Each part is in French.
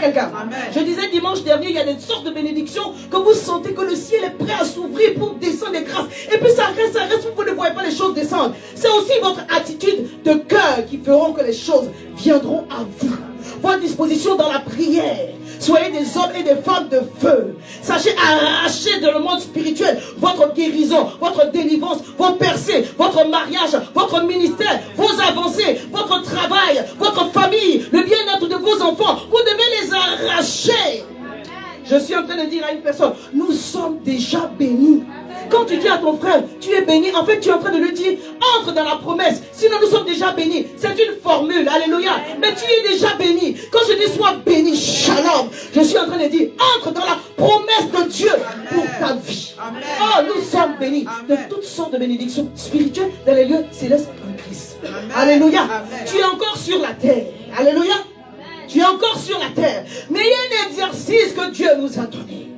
quelqu'un. Je disais dimanche dernier, il y a des sortes de bénédictions que vous sentez que le ciel est prêt à s'ouvrir pour descendre les grâces. Et puis ça reste, vous ne voyez pas les choses descendre. C'est aussi votre attitude de cœur qui feront que les choses viendront à vous. Votre disposition dans la prière. Soyez des hommes et des femmes de feu. Sachez arracher dans le monde spirituel votre guérison, votre délivrance, vos percées, votre mariage, votre ministère, vos avancées, votre travail, votre famille, le bien-être de vos enfants. Vous devez les arracher. Je suis en train de dire à une personne, nous sommes déjà bénis. Quand tu dis à ton frère, tu es béni, en fait tu es en train de lui dire, entre dans la promesse. Sinon nous sommes déjà bénis. C'est une formule, alléluia. Mais tu es déjà béni. Quand je dis sois béni, shalom, je suis en train de dire, entre dans la promesse de Dieu pour ta vie. Oh, nous sommes bénis de toutes sortes de bénédictions spirituelles dans les lieux célestes en Christ. Alléluia. Tu es encore sur la terre. Alléluia. Tu es encore sur la terre. Mais il y a un exercice que Dieu nous a donné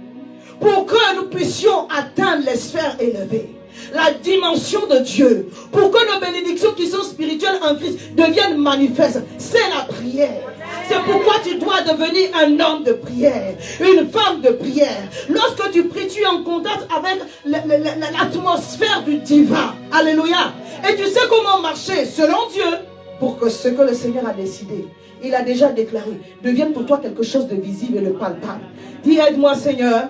pour que nous puissions atteindre les sphères élevées, la dimension de Dieu, pour que nos bénédictions qui sont spirituelles en Christ deviennent manifestes. C'est la prière. C'est pourquoi tu dois devenir un homme de prière, une femme de prière. Lorsque tu pries, tu es en contact avec l'atmosphère du divin. Alléluia. Et tu sais comment marcher selon Dieu pour que ce que le Seigneur a décidé, il a déjà déclaré, devienne pour toi quelque chose de visible et de palpable. Dis, aide-moi Seigneur,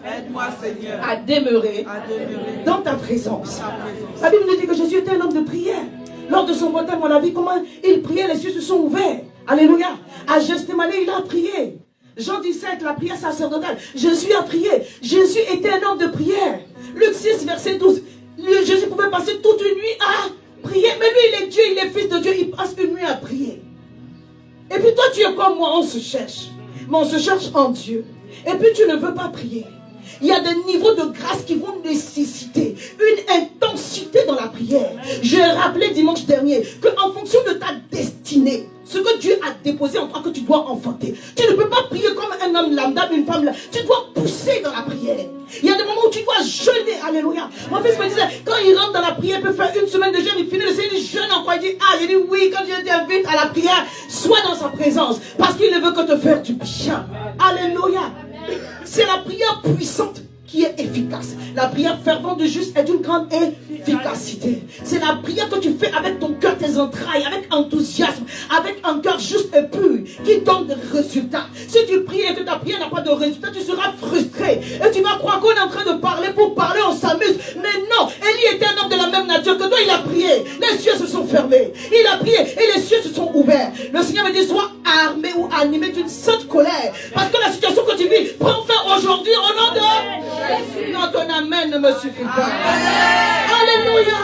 à demeurer dans ta présence. La Bible nous dit que Jésus était un homme de prière. Lors de son baptême, on a vu comment il priait, les cieux se sont ouverts. Alléluia. À Gethsémani, il a prié. Jean 17, la prière sacerdotale. Jésus a prié. Jésus était un homme de prière. Luc 6, verset 12. Jésus pouvait passer toute une nuit à prier. Mais lui, il est Dieu, il est fils de Dieu. Il passe une nuit à prier. Et puis toi, tu es comme moi, on se cherche. Mais on se cherche en Dieu. Et puis tu ne veux pas prier. Il y a des niveaux de grâce qui vont nécessiter une intensité dans la prière. J'ai rappelé dimanche dernier qu'en fonction de ta destinée, ce que Dieu a déposé en toi que tu dois enfanter, tu ne peux pas prier comme un homme lambda, une femme lambda. Tu dois pousser dans la prière. Il y a des moments où tu dois jeûner. Alléluia. Mon fils me disait, quand il rentre dans la prière, il peut faire une semaine de jeûne, il finit le Seigneur, il jeûne en quoi? Il dit, ah, il dit oui, quand Dieu t'invite à la prière, sois dans sa présence. Parce qu'il ne veut que te faire du bien. Alléluia. C'est la prière puissante qui est efficace. La prière fervente du juste est d'une grande efficacité. C'est la prière que tu fais avec ton cœur, tes entrailles, avec enthousiasme, avec un cœur juste et pur, qui donne des résultats. Si tu pries et que ta prière n'a pas de résultat, tu seras frustré. Et tu vas croire qu'on est en train de parler pour parler, on s'amuse. Mais non, Élie était un homme de la même nature que toi, il a prié. Les cieux se sont fermés. Il a prié et les cieux se sont ouverts. Le Seigneur me dit, sois armé ou animé d'une sainte colère. Parce que la situation que tu vis prend fin aujourd'hui au nom de... Non, ton amen ne me suffit pas. Alléluia.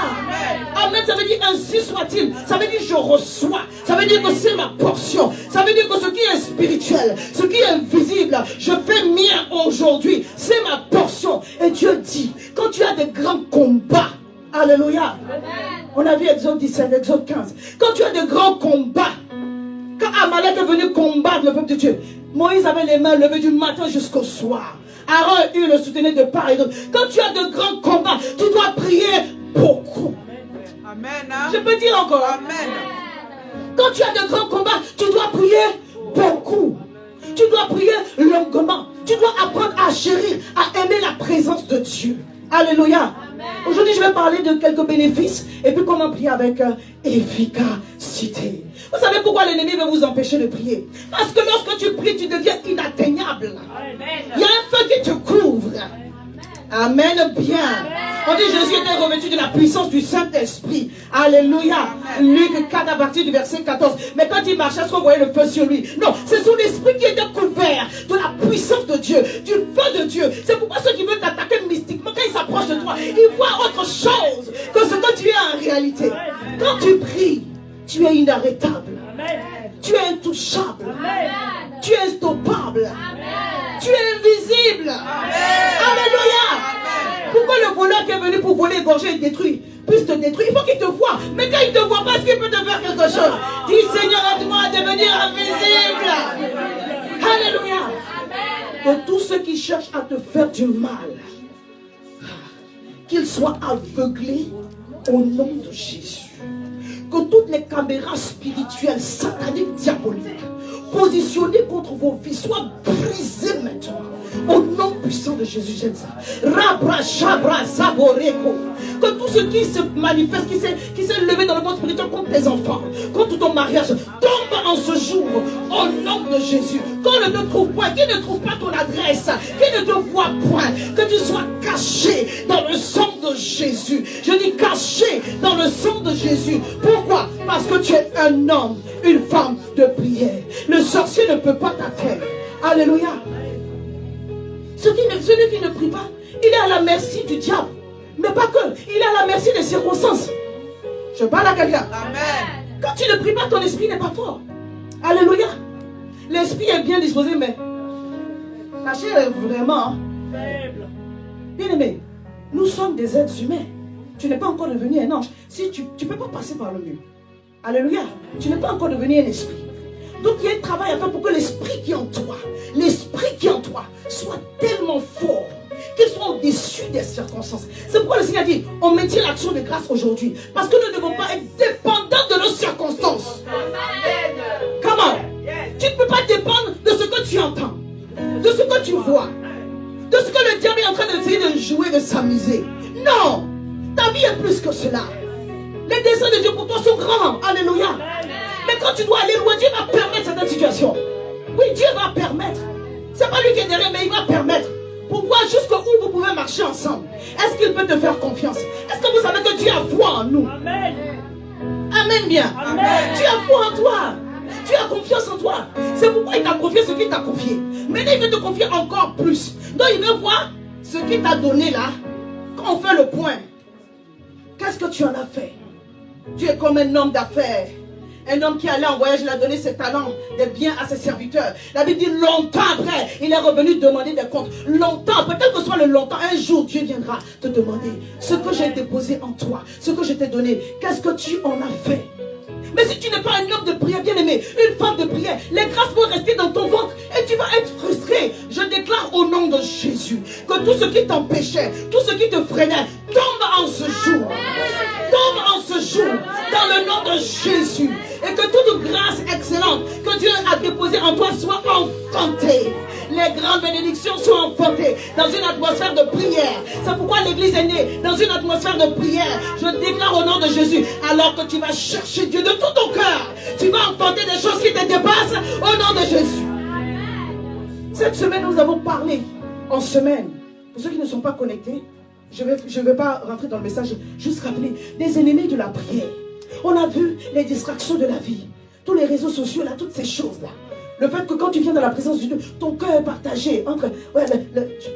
Amen, ça veut dire ainsi soit-il. Ça veut dire je reçois. Ça veut dire que c'est ma portion. Ça veut dire que ce qui est spirituel, ce qui est invisible, je fais mien aujourd'hui. C'est ma portion. Et Dieu dit, quand tu as des grands combats, alléluia. On a vu Exode 17, Exode 15. Quand tu as de grands combats, quand Amalek est venu combattre le peuple de Dieu, Moïse avait les mains levées du matin jusqu'au soir. Aaron et le soutenait de part et d'autre. Quand tu as de grands combats, tu dois prier beaucoup. Amen. Je peux dire encore. Amen. Quand tu as de grands combats, tu dois prier beaucoup. Tu dois prier longuement. Tu dois apprendre à chérir, à aimer la présence de Dieu. Alléluia. Aujourd'hui, je vais parler de quelques bénéfices et puis comment prier avec efficacité. Vous savez pourquoi l'ennemi veut vous empêcher de prier? Parce que lorsque tu pries, tu deviens inatteignable. Il y a un feu qui te couvre. Amen, bien. On dit Jésus était revêtu de la puissance du Saint-Esprit. Alléluia. Luc 4 à partir du verset 14. Mais quand il marchait, est-ce qu'on voyait le feu sur lui? Non, c'est son esprit qui était couvert de la puissance de Dieu, du feu de Dieu. C'est pourquoi ceux qui veulent t'attaquer mystiquement, quand ils s'approchent de toi, ils voient autre chose que ce que tu es en réalité. Quand tu pries, tu es inarrêtable. Tu es intouchable. Tu es instoppable. Tu es invisible. Alléluia. Pourquoi le voleur qui est venu pour voler, égorger et détruire puisse te détruire? Il faut qu'il te voie. Mais quand il ne te voit pas, est-ce qu'il peut te faire quelque chose? Dis Seigneur, aide-moi à devenir invisible. Alléluia. De tous ceux qui cherchent à te faire du mal, qu'ils soient aveuglés au nom de Jésus. Que toutes les caméras spirituelles, sataniques, diaboliques, positionnés contre vos vies soient brisés maintenant. Au nom puissant de Jésus, j'aime ça. Rabra, Shabra, Saboreko. Que tout ce qui se manifeste, qui s'est levé dans le monde spirituel contre tes enfants, contre ton mariage, tombe en ce jour. Au nom de Jésus. Qu'on ne te trouve point, qui ne trouve pas ton adresse, qui ne te voit point, que tu sois caché dans le sang de Jésus. Je dis caché dans le sang de Jésus. Pourquoi? Parce que tu es un homme, une femme de prière. Le sorcier ne peut pas t'atteindre. Alléluia. Celui qui ne prie pas, il est à la merci du diable. Mais pas que, il est à la merci des circonstances. Je parle à quelqu'un. Amen. Quand tu ne pries pas, ton esprit n'est pas fort. Alléluia. L'esprit est bien disposé, mais la chair est vraiment faible. Bien aimé, nous sommes des êtres humains. Tu n'es pas encore devenu un ange. Si tu ne peux pas passer par le mur. Alléluia. Tu n'es pas encore devenu un esprit. Donc il y a un travail à faire pour que l'esprit qui est en toi soit tellement fort qu'il soit au-dessus des circonstances. C'est pourquoi le Seigneur dit, on maintient l'action de grâce aujourd'hui. Parce que nous ne devons pas être dépendants de nos circonstances. Comment? Tu ne peux pas dépendre de ce que tu entends, de ce que tu vois, de ce que le diable est en train d'essayer de jouer, de s'amuser. Non! Ta vie est plus que cela. Les desseins de Dieu pour toi sont grands. Alléluia. Mais quand tu dois aller loin, Dieu va permettre certaines situations. Oui, Dieu va permettre. C'est pas lui qui est derrière, mais il va permettre. Pour voir jusqu'où vous pouvez marcher ensemble. Est-ce qu'il peut te faire confiance? Est-ce que vous savez que Dieu a foi en nous? Amen. Amen bien. Amen. Tu as foi en toi. Tu as confiance en toi. C'est pourquoi il t'a confié ce qu'il t'a confié. Maintenant, il veut te confier encore plus. Donc, il veut voir ce qu'il t'a donné là. Quand on fait le point, qu'est-ce que tu en as fait? Tu es comme un homme d'affaires. Un homme qui allait en voyage, il a donné ses talents, des biens à ses serviteurs. La Bible dit longtemps après, il est revenu demander des comptes. Longtemps après, quel que soit le longtemps, un jour Dieu viendra te demander ce que j'ai déposé en toi, ce que je t'ai donné. Qu'est-ce que tu en as fait? Mais si tu n'es pas un homme de prière, bien aimé, une femme de prière, les grâces vont rester dans ton ventre et tu vas être frustré. Je déclare au nom de Jésus que tout ce qui t'empêchait, tout ce qui te freinait, tombe en ce jour. Tombe en ce jour dans le nom de Jésus. Et que toute grâce excellente que Dieu a déposée en toi soit enfantée. Les grandes bénédictions sont enfantées dans une atmosphère de prière. C'est pourquoi l'église est née dans une atmosphère de prière. Je déclare au nom de Jésus, alors que tu vas chercher Dieu de tout ton cœur, tu vas enfanter des choses qui te dépassent au nom de Jésus. Cette semaine, nous avons parlé en semaine. Pour ceux qui ne sont pas connectés, je ne vais pas rentrer dans le message, juste rappeler des ennemis de la prière. On a vu les distractions de la vie, tous les réseaux sociaux, là, toutes ces choses-là. Le fait que quand tu viens dans la présence de Dieu, ton cœur est partagé entre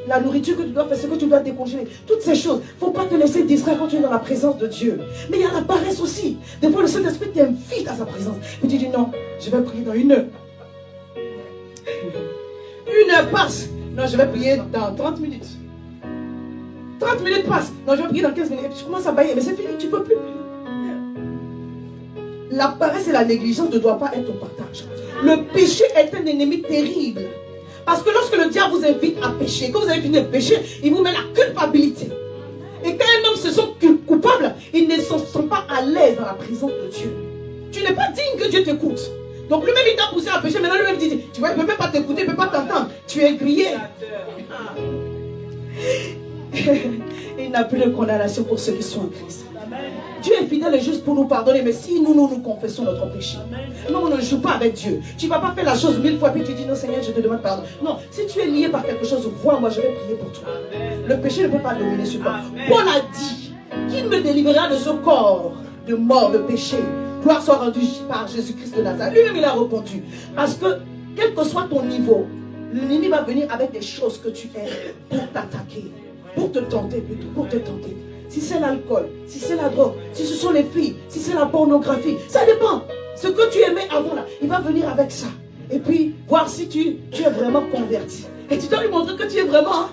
la nourriture que tu dois faire, ce que tu dois décongeler, toutes ces choses. Il ne faut pas te laisser distraire quand tu es dans la présence de Dieu. Mais il y a la paresse aussi. Des fois, le Saint-Esprit t'invite à sa présence. Et tu dis non, je vais prier dans 1 heure. 1 heure passe. Non, je vais prier dans 30 minutes. 30 minutes passent. Non, je vais prier dans 15 minutes. Et puis tu commences à bailler. Mais c'est fini, tu ne peux plus. La paresse et la négligence ne doivent pas être au partage. Le péché est un ennemi terrible. Parce que lorsque le diable vous invite à pécher, quand vous avez fini de pécher, il vous met la culpabilité. Et quand un homme se sent coupable, il ne se sent pas à l'aise dans la présence de Dieu. Tu n'es pas digne que Dieu t'écoute. Donc lui-même il t'a poussé à pécher, maintenant lui-même dit, tu vois, il ne peut même pas t'écouter, il ne peut pas t'entendre. Tu es grillé. Il n'a plus de condamnation pour ceux qui sont en Christ. Dieu est fidèle et juste pour nous pardonner. Mais si nous confessons notre péché, nous on ne joue pas avec Dieu. Tu ne vas pas faire la chose 1000 fois puis tu dis non Seigneur je te demande pardon. Non, si tu es lié par quelque chose, vois-moi, je vais prier pour toi. Le péché ne peut pas dominer sur toi. Paul a dit, qui me délivrera de ce corps de mort, de péché? Gloire soit rendue par Jésus-Christ de Nazareth. Lui-même il a répondu. Parce que quel que soit ton niveau, l'ennemi va venir avec des choses que tu aimes pour t'attaquer, pour te tenter plutôt, pour te tenter. Si c'est l'alcool, si c'est la drogue, si ce sont les filles, si c'est la pornographie, ça dépend. Ce que tu aimais avant là, il va venir avec ça. Et puis, voir si tu es vraiment converti. Et tu dois lui montrer que tu es vraiment.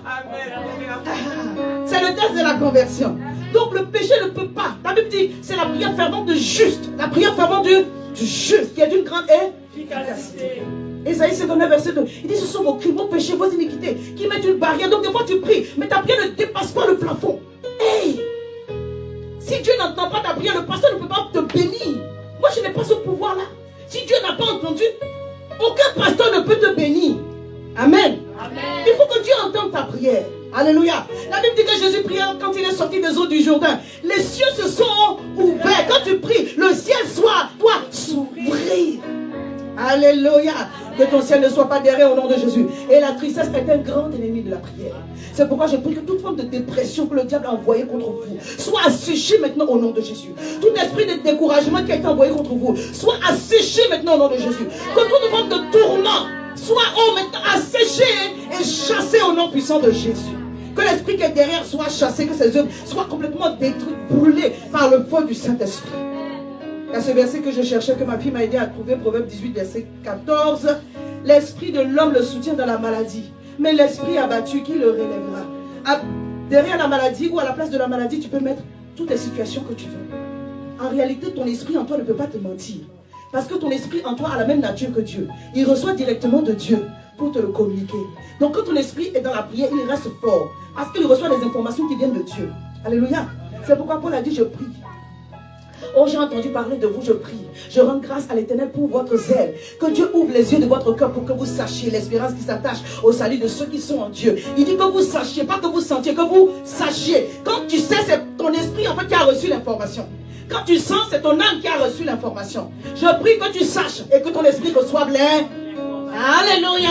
C'est le test de la conversion. Donc le péché ne peut pas. La Bible dit, c'est la prière fervente de juste. La prière fervente du juste, qui est d'une grande efficacité. Ésaïe 59, verset 2. Il dit, ce sont vos crimes, vos péchés, vos iniquités qui mettent une barrière. Donc des fois tu pries, mais ta prière ne dépasse pas le plafond. Hey! Si Dieu n'entend pas ta prière, le pasteur ne peut pas te bénir. Moi, je n'ai pas ce pouvoir-là. Si Dieu n'a pas entendu, Aucun pasteur ne peut te bénir. Amen. Amen. Il faut que Dieu entende ta prière. Alléluia. La Bible dit que Jésus priait quand il est sorti des eaux du Jourdain. Les cieux se sont ouverts. Quand tu pries, le ciel doit s'ouvrir. Alléluia. Que ton ciel ne soit pas derrière au nom de Jésus. Et la tristesse est un grand ennemi de la prière. C'est pourquoi je prie que toute forme de dépression que le diable a envoyée contre vous soit asséchée maintenant au nom de Jésus. Tout esprit de découragement qui a été envoyé contre vous soit asséché maintenant au nom de Jésus. Que toute forme de tourment soit maintenant asséché et chassé au nom puissant de Jésus. Que l'esprit qui est derrière soit chassé, que ses œuvres soient complètement détruites, brûlées par le feu du Saint-Esprit. À ce verset que je cherchais, que ma fille m'a aidé à trouver, Proverbe 18, verset 14. L'esprit de l'homme le soutient dans la maladie, mais l'esprit abattu, qui le relèvera? Derrière la maladie ou à la place de la maladie, tu peux mettre toutes les situations que tu veux. En réalité, ton esprit en toi ne peut pas te mentir. Parce que ton esprit en toi a la même nature que Dieu. Il reçoit directement de Dieu pour te le communiquer. Donc quand ton esprit est dans la prière, il reste fort. Parce qu'il reçoit les informations qui viennent de Dieu. Alléluia. C'est pourquoi Paul a dit, je prie. Oh, j'ai entendu parler de vous, je prie. Je rends grâce à l'Éternel pour votre zèle. Que Dieu ouvre les yeux de votre cœur pour que vous sachiez l'espérance qui s'attache au salut de ceux qui sont en Dieu. Il dit que vous sachiez, pas que vous sentiez, que vous sachiez. Quand tu sais, c'est ton esprit en fait qui a reçu l'information. Quand tu sens, c'est ton âme qui a reçu l'information. Je prie que tu saches et que ton esprit reçoive les... Alléluia.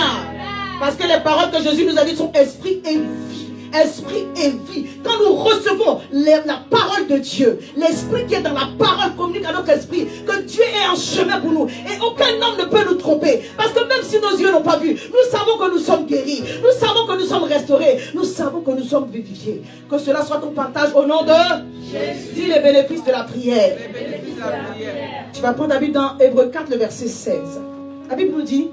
Parce que les paroles que Jésus nous a dites sont esprit et vie. Esprit et vie. Quand nous recevons la parole de Dieu, l'esprit qui est dans la parole communique à notre esprit que Dieu est en chemin pour nous. Et aucun homme ne peut nous tromper. Parce que même si nos yeux n'ont pas vu, nous savons que nous sommes guéris. Nous savons que nous sommes restaurés. Nous savons que nous sommes vivifiés. Que cela soit ton partage au nom de Jésus. Dis les bénéfices de la prière. Les bénéfices de la prière. Tu vas prendre la Bible dans Hébreux 4, le verset 16. La Bible nous dit,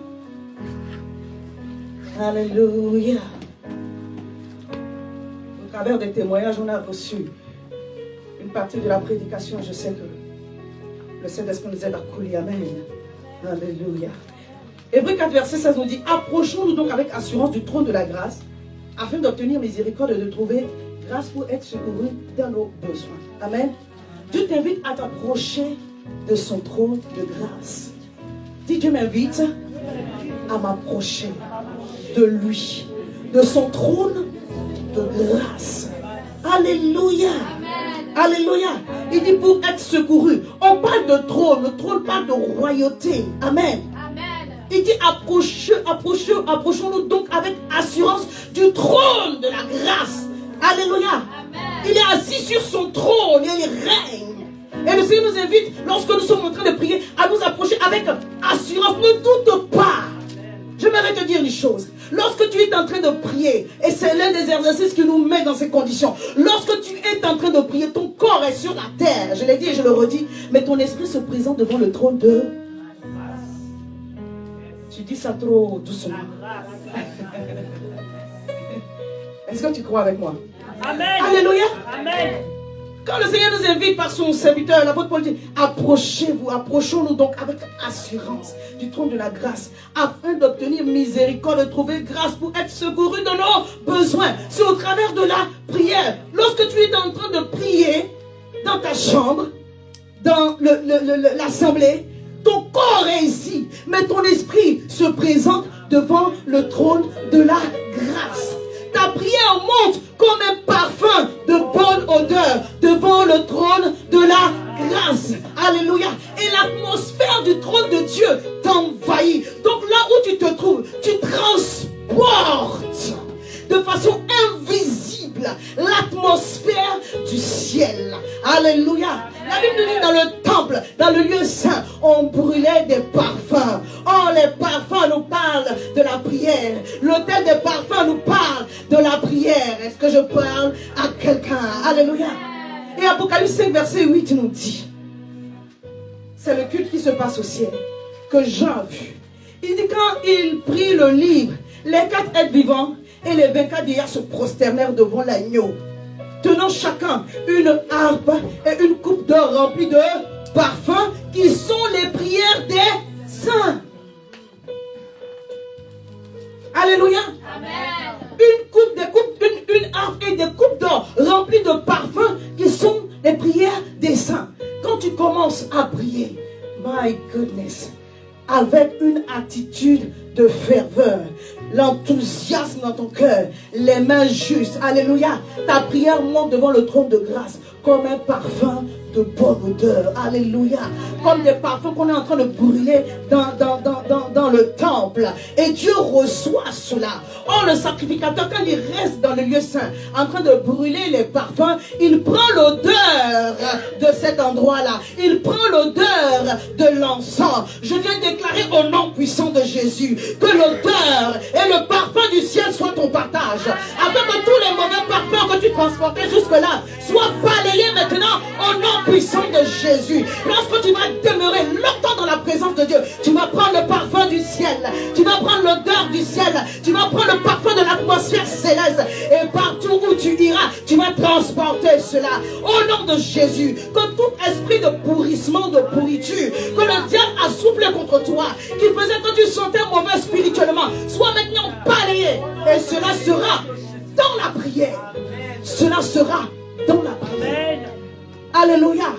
Alléluia. Au travers des témoignages, on a reçu une partie de la prédication. Je sais que le Saint-Esprit nous aide à couler. Amen. Alléluia. Hébreux 4, verset 16 nous dit, approchons-nous donc avec assurance du trône de la grâce, afin d'obtenir miséricorde et de trouver grâce pour être secourus dans nos besoins. Amen. Dieu t'invite à t'approcher de son trône de grâce. Dis, Dieu m'invite à m'approcher de lui, de son trône de grâce. Alléluia. Alléluia. Il dit pour être secouru. On parle de trône. Le trône parle de royauté. Amen. Il dit approchons-nous donc avec assurance du trône de la grâce. Alléluia. Il est assis sur son trône et il règne. Et le Seigneur nous invite, lorsque nous sommes en train de prier, à nous approcher avec assurance. Ne doute pas. Je vais te dire une chose. Lorsque tu es en train de prier, et c'est l'un des exercices qui nous met dans ces conditions, lorsque tu es en train de prier, ton corps est sur la terre, je l'ai dit et je le redis, mais ton esprit se présente devant le trône de... Tu dis ça trop doucement. Est-ce que tu crois avec moi? Amen. Alléluia. Amen. Quand le Seigneur nous invite par son serviteur, l'apôtre Paul dit, approchez-vous, approchons-nous donc avec assurance du trône de la grâce, afin d'obtenir miséricorde, de trouver grâce pour être secouru de nos besoins. C'est au travers de la prière. Lorsque tu es en train de prier dans ta chambre, dans l'assemblée, ton corps est ici, mais ton esprit se présente devant le trône de la grâce. Ta prière monte comme un parfum de bonne odeur devant le trône de la grâce. Alléluia. Et l'atmosphère du trône de Dieu t'envahit. Donc là où tu te trouves, tu transportes de façon invisible l'atmosphère du ciel. Alléluia. La Bible nous dit dans le temple, dans le lieu saint, on brûlait des parfums. Oh, les parfums nous parlent de la prière. L'autel des parfums nous parle de la prière. Est-ce que je parle à quelqu'un? Alléluia. Et Apocalypse 5, verset 8 nous dit, c'est le culte qui se passe au ciel, que Jean a vu. Il dit quand il prit le livre, les 4 êtres vivants et les 24 vieillards se prosternèrent devant l'agneau, tenant chacun une harpe et une coupe d'or remplie de parfums qui sont les prières des saints. Alléluia. Amen. Une harpe et des coupes d'or remplies de parfums qui sont les prières des saints. Quand tu commences à prier, my goodness, avec une attitude de ferveur, l'enthousiasme dans ton cœur, les mains justes. Alléluia. Ta prière monte devant le trône de grâce comme un parfum de bonne odeur. Alléluia. Comme des parfums qu'on est en train de brûler dans le temple. Et Dieu reçoit cela. Oh, le sacrificateur, quand il reste dans le lieu saint, en train de brûler les parfums, il prend l'odeur de cet endroit-là. Il prend l'odeur de l'encens. Je viens déclarer au nom puissant de Jésus que l'odeur et le parfum du ciel soient ton partage. Afin que tous les mauvais parfums que tu transportais jusque-là soient balayés maintenant au nom puissant de Jésus. Lorsque tu vas demeurer longtemps dans la présence de Dieu, tu vas prendre le parfum du ciel, tu vas prendre l'odeur du ciel, tu vas prendre le parfum de l'atmosphère céleste, et partout où tu iras, tu vas transporter cela au nom de Jésus. Que tout esprit de pourrissement, de pourriture que le diable a soufflé contre toi, qui faisait que tu sentais mauvais spirituellement, soit maintenant balayé, et cela sera dans la prière. Cela sera dans la prière. Alléluia.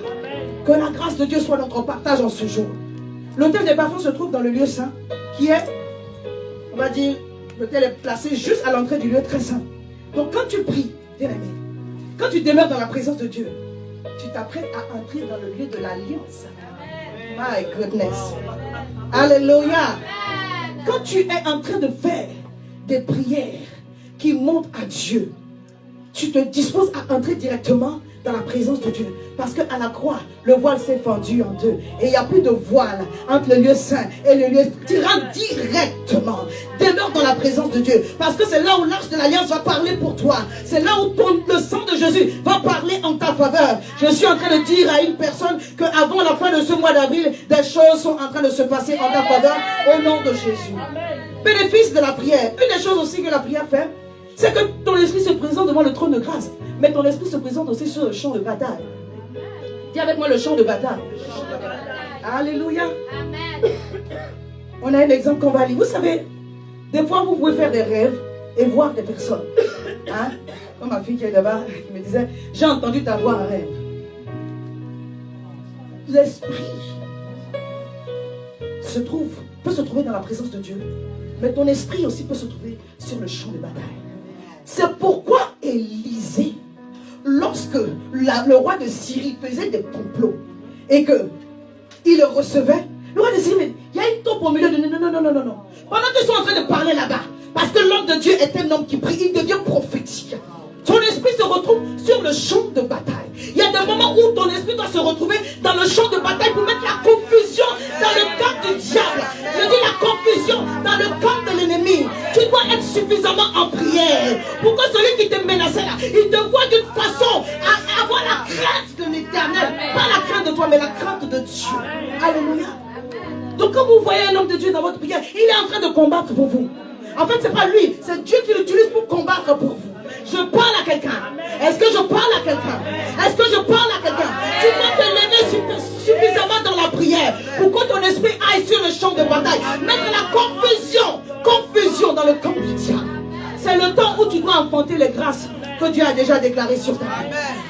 Que la grâce de Dieu soit notre partage en ce jour. L'autel des parfums se trouve dans le lieu saint, qui est, on va dire, l'autel est placé juste à l'entrée du lieu très saint. Donc quand tu pries, bien-aimé, quand tu demeures dans la présence de Dieu, tu t'apprêtes à entrer dans le lieu de l'alliance. My goodness. Alléluia. Quand tu es en train de faire des prières qui montent à Dieu, tu te disposes à entrer directement dans la présence de Dieu. Parce qu'à la croix, le voile s'est fendu en deux. Et il n'y a plus de voile entre le lieu saint et le lieu. Tu rentres directement. Demeure dans la présence de Dieu. Parce que c'est là où l'arche de l'alliance va parler pour toi. C'est là où le sang de Jésus va parler en ta faveur. Je suis en train de dire à une personne qu'avant la fin de ce mois d'avril, des choses sont en train de se passer en ta faveur au nom de Jésus. Bénéfice de la prière. Une des choses aussi que la prière fait, c'est que ton esprit se présente devant le trône de grâce. Mais ton esprit se présente aussi sur le champ de bataille. Dis avec moi le champ de bataille. Alléluia. Amen. On a un exemple qu'on va lire. Vous savez, des fois vous pouvez faire des rêves et voir des personnes. Hein? Comme ma fille qui est là-bas, qui me disait, j'ai entendu ta voix en rêve. L'esprit peut se trouver dans la présence de Dieu. Mais ton esprit aussi peut se trouver sur le champ de bataille. C'est pourquoi Élisée, lorsque le roi de Syrie faisait des complots et qu'il le recevait, le roi de Syrie, mais il y a une taupe au milieu de non. Pendant qu'ils sont en train de parler là-bas, parce que l'homme de Dieu est un homme qui prie, il devient prophétique. Ton esprit se retrouve sur le champ de bataille. Il y a des moments où ton esprit doit se retrouver dans le champ de bataille pour mettre la confusion dans le camp du diable. Je dis la confusion dans le camp de l'ennemi. Tu dois être suffisamment en prière pour que celui qui te menaçait là, il te voit d'une façon à avoir la crainte de l'éternel. Pas la crainte de toi, mais la crainte de Dieu. Alléluia. Donc quand vous voyez un homme de Dieu dans votre prière, il est en train de combattre pour vous. En fait, c'est pas lui, c'est Dieu qui l'utilise pour combattre pour vous. Je parle à quelqu'un. Est-ce que je parle à quelqu'un? Est-ce que je parle à quelqu'un? Tu dois te lever suffisamment dans la prière pour que ton esprit aille sur le champ de bataille. Mettre la confusion dans le camp du diable. C'est le temps où tu dois enfanter les grâces que Dieu a déjà déclarées sur ta vie.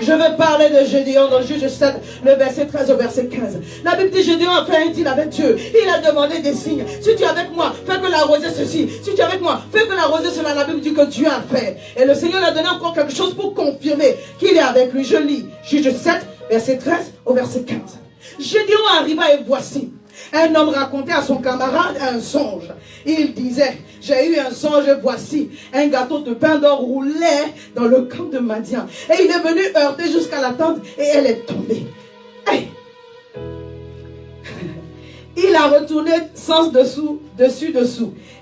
Je vais parler de Gédéon dans Juge 7, le verset 13 au verset 15. La Bible dit Gédéon a fait un deal avec Dieu. Il a demandé des signes. Si tu es avec moi, fais que la rosée ceci. Si tu es avec moi, fais que la rosée cela. La Bible dit que Dieu a fait. Et le Seigneur a donné encore quelque chose pour confirmer qu'il est avec lui. Je lis Juge 7, verset 13 au verset 15. Gédéon arriva et voici. Un homme racontait à son camarade un songe. Il disait, j'ai eu un songe, voici, un gâteau de pain d'or roulait dans le camp de Madian. Et il est venu heurter jusqu'à la tente et elle est tombée. Hey. Il a retourné sens dessous.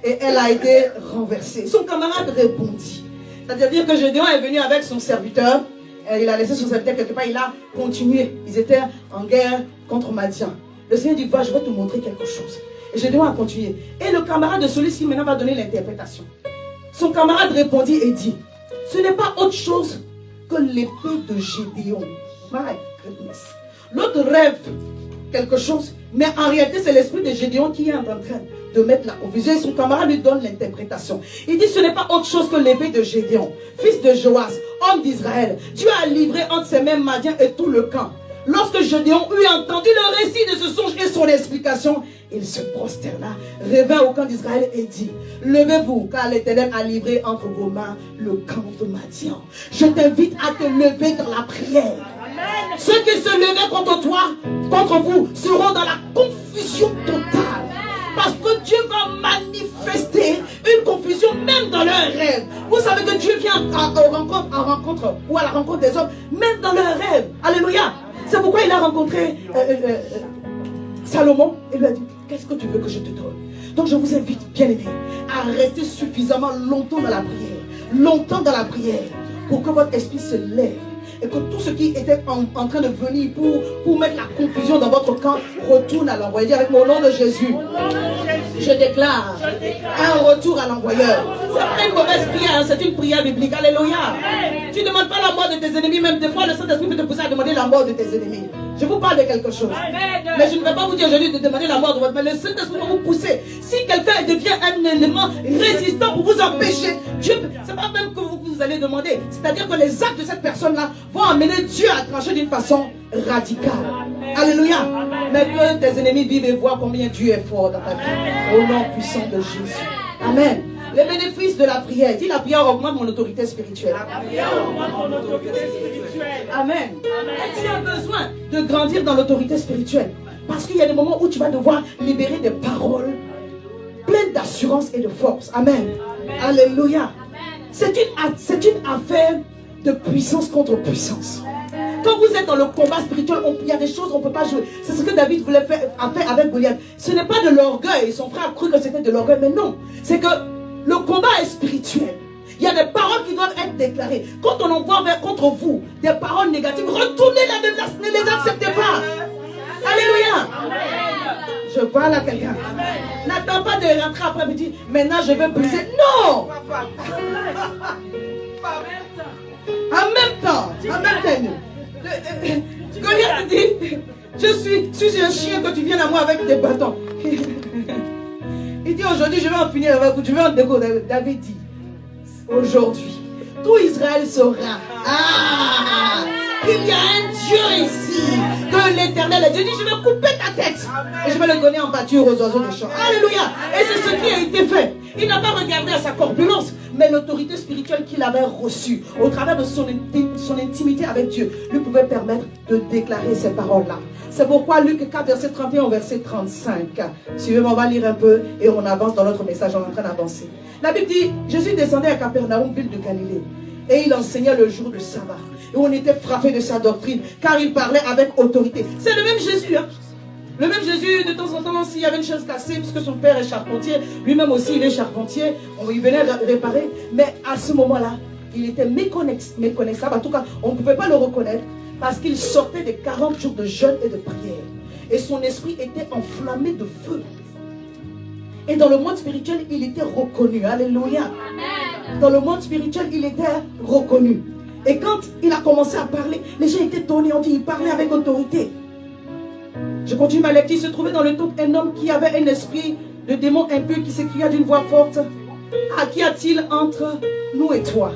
Et elle a été renversée. Son camarade répondit. C'est-à-dire que Gédéon est venu avec son serviteur. Il a laissé son serviteur quelque part, il a continué. Ils étaient en guerre contre Madian. Le Seigneur dit, va, je vais te montrer quelque chose. Et Gédéon a continué. Et le camarade de celui-ci maintenant va donner l'interprétation. Son camarade répondit et dit, ce n'est pas autre chose que l'épée de Gédéon. My goodness. L'autre rêve quelque chose, mais en réalité c'est l'esprit de Gédéon qui est en train de mettre la confusion. Et son camarade lui donne l'interprétation. Il dit, ce n'est pas autre chose que l'épée de Gédéon, fils de Joas, homme d'Israël. Dieu a livré entre ses mains Madian et tout le camp. Lorsque Gédéon eut entendu le récit de ce songe et son explication, Il se prosterna, revint au camp d'Israël et dit, levez-vous, car l'Éternel a livré entre vos mains le camp de Madian. Je t'invite à te lever dans la prière. Ceux qui se levaient contre toi, contre vous, seront dans la confusion totale. Parce que Dieu va manifester une confusion même dans leurs rêves. Vous savez que Dieu vient à rencontre ou à la rencontre des hommes, même dans leurs rêves. Alléluia. C'est pourquoi il a rencontré Salomon et lui a dit, qu'est-ce que tu veux que je te donne? Donc je vous invite, bien aimés, à rester suffisamment longtemps dans la prière. Longtemps dans la prière. Pour que votre esprit se lève. Et que tout ce qui était en train de venir pour mettre la confusion dans votre camp retourne à l'envoyeur. Avec mon nom de Jésus, je déclare un retour à l'envoyeur. Ce n'est pas une mauvaise prière, c'est une prière biblique. Alléluia. Tu ne demandes pas la mort de tes ennemis, même des fois le Saint-Esprit peut te pousser à demander la mort de tes ennemis. Je vous parle de quelque chose. Mais je ne vais pas vous dire aujourd'hui de demander la mort de votre mais le Saint-Esprit va vous pousser. Si quelqu'un devient un élément résistant pour vous empêcher, Dieu, c'est pas même que vous allez demander. C'est-à-dire que les actes de cette personne-là vont amener Dieu à trancher d'une façon radicale. Alléluia. Mais que tes ennemis vivent et voient combien Dieu est fort dans ta vie. Au nom puissant de Jésus. Amen. Les bénéfices de la prière. Dis la prière augmente mon autorité spirituelle. La prière augmente mon autorité spirituelle. Amen. Et tu as besoin de grandir dans l'autorité spirituelle. Parce qu'il y a des moments où tu vas devoir libérer des paroles pleines d'assurance et de force. Amen. Alléluia. C'est une affaire de puissance contre puissance. Quand vous êtes dans le combat spirituel, il y a des choses qu'on ne peut pas jouer. C'est ce que David voulait faire avec Goliath. Ce n'est pas de l'orgueil. Son frère a cru que c'était de l'orgueil, mais non. C'est que le combat est spirituel. Il y a des paroles qui doivent être déclarées. Quand on envoie contre vous des paroles négatives, retournez-les, ne les acceptez pas. Alléluia. Je parle à quelqu'un. N'attends pas de rentrer après et dire, maintenant je vais briser. Non. En même temps. Goliath dit, je suis un chien que tu viennes à moi avec des bâtons. Il dit aujourd'hui je vais en finir avec vous, je vais en découvrir. David dit, aujourd'hui, tout Israël saura qu'il y a un Dieu ici, que l'Éternel est Dieu. Il dit, je vais couper ta tête et je vais le donner en pâture aux oiseaux des champs. Alléluia. Et c'est ce qui a été fait. Il n'a pas regardé à sa corpulence, mais l'autorité spirituelle qu'il avait reçue au travers de son intimité avec Dieu lui pouvait permettre de déclarer ces paroles-là. C'est pourquoi Luc 4, verset 31 au verset 35. Suivez-moi, on va lire un peu et on avance dans notre message, on est en train d'avancer. La Bible dit, Jésus descendait à Capernaum, ville de Galilée, et il enseignait le jour du sabbat. Et on était frappé de sa doctrine, car il parlait avec autorité. C'est le même Jésus, hein? Le même Jésus, de temps en temps, s'il y avait une chose cassée, puisque son père est charpentier, lui-même aussi il est charpentier, il venait réparer. Mais à ce moment-là, il était méconnaissable. En tout cas, on ne pouvait pas le reconnaître parce qu'il sortait de 40 jours de jeûne et de prière. Et son esprit était enflammé de feu. Et dans le monde spirituel, il était reconnu. Alléluia. Dans le monde spirituel, il était reconnu. Et quand il a commencé à parler, les gens étaient étonnés. On dit, il parlait avec autorité. Je continue ma lecture. Il se trouvait dans le temple un homme qui avait un esprit de démon impur qui s'écria d'une voix forte. Ah, qu'y a-t-il entre nous et toi,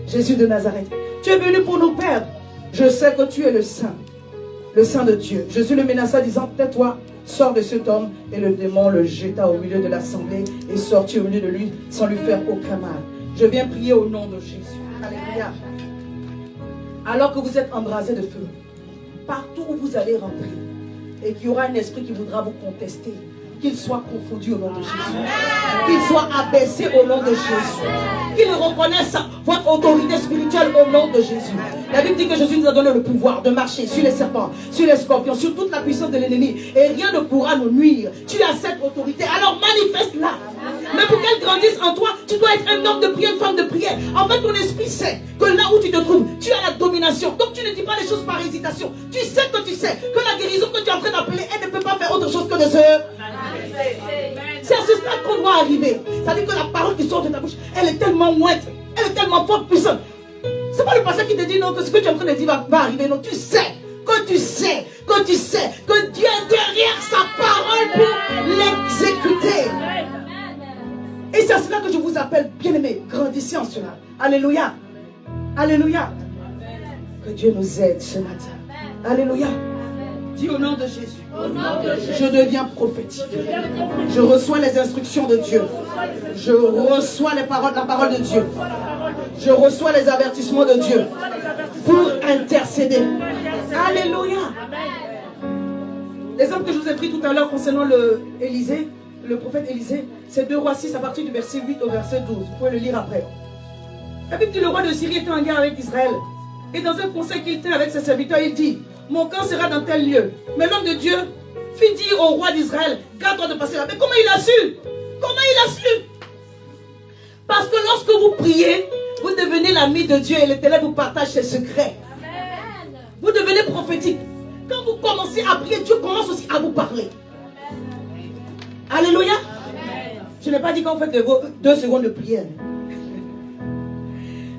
Jésus de Nazareth? Tu es venu pour nous perdre. Je sais que tu es le Saint de Dieu. Jésus le menaça disant, tais-toi, sors de cet homme. Et le démon le jeta au milieu de l'assemblée et sortit au milieu de lui sans lui faire aucun mal. Je viens prier au nom de Jésus. Alléluia. Alors que vous êtes embrasés de feu, partout où vous allez rentrer, et qu'il y aura un esprit qui voudra vous contester, qu'il soit confondu au nom de Jésus, qu'il soit abaissé au nom de Jésus, qu'il reconnaisse votre autorité spirituelle au nom de Jésus. La Bible dit que Jésus nous a donné le pouvoir de marcher sur les serpents, sur les scorpions, sur toute la puissance de l'ennemi, et rien ne pourra nous nuire. Tu as cette autorité, alors manifeste-la. Mais pour qu'elle grandisse en toi, tu dois être un homme de prière, une femme de prière. En fait, ton esprit sait que là où tu te trouves, tu as la domination. Donc tu ne dis pas les choses par hésitation. Tu sais que la guérison que tu es en train d'appeler, elle ne peut pas faire autre chose que de se... C'est à ce stade qu'on doit arriver. Ça veut dire que la parole qui sort de ta bouche, elle est tellement moite, elle est tellement forte, puissante. C'est pas le passé qui te dit non, que ce que tu es en train de dire va arriver. Non, tu sais que Dieu est derrière sa parole pour l'exécuter. Et c'est à cela que je vous appelle, bien-aimés, grandissez en cela. Alléluia. Alléluia. Que Dieu nous aide ce matin. Alléluia. Dis au nom de Jésus. Je deviens prophétique. Je reçois les instructions de Dieu. Je reçois la parole de Dieu. Je reçois les avertissements de Dieu pour intercéder. Alléluia. L'exemple que je vous ai pris tout à l'heure concernant le prophète Élisée, c'est 2 Rois 6 à partir du verset 8 au verset 12. Vous pouvez le lire après. La Bible dit le roi de Syrie était en guerre avec Israël. Et dans un conseil qu'il tient avec ses serviteurs, il dit: mon camp sera dans tel lieu. Mais l'homme de Dieu fit dire au roi d'Israël: garde-toi de passer là. Mais comment il a su? Comment il a su? Parce que lorsque vous priez, vous devenez l'ami de Dieu et l'Éternel vous partage ses secrets. Amen. Vous devenez prophétique. Quand vous commencez à prier, Dieu commence aussi à vous parler. Alléluia. Amen. Je n'ai pas dit quand vous faites 2 secondes de prière.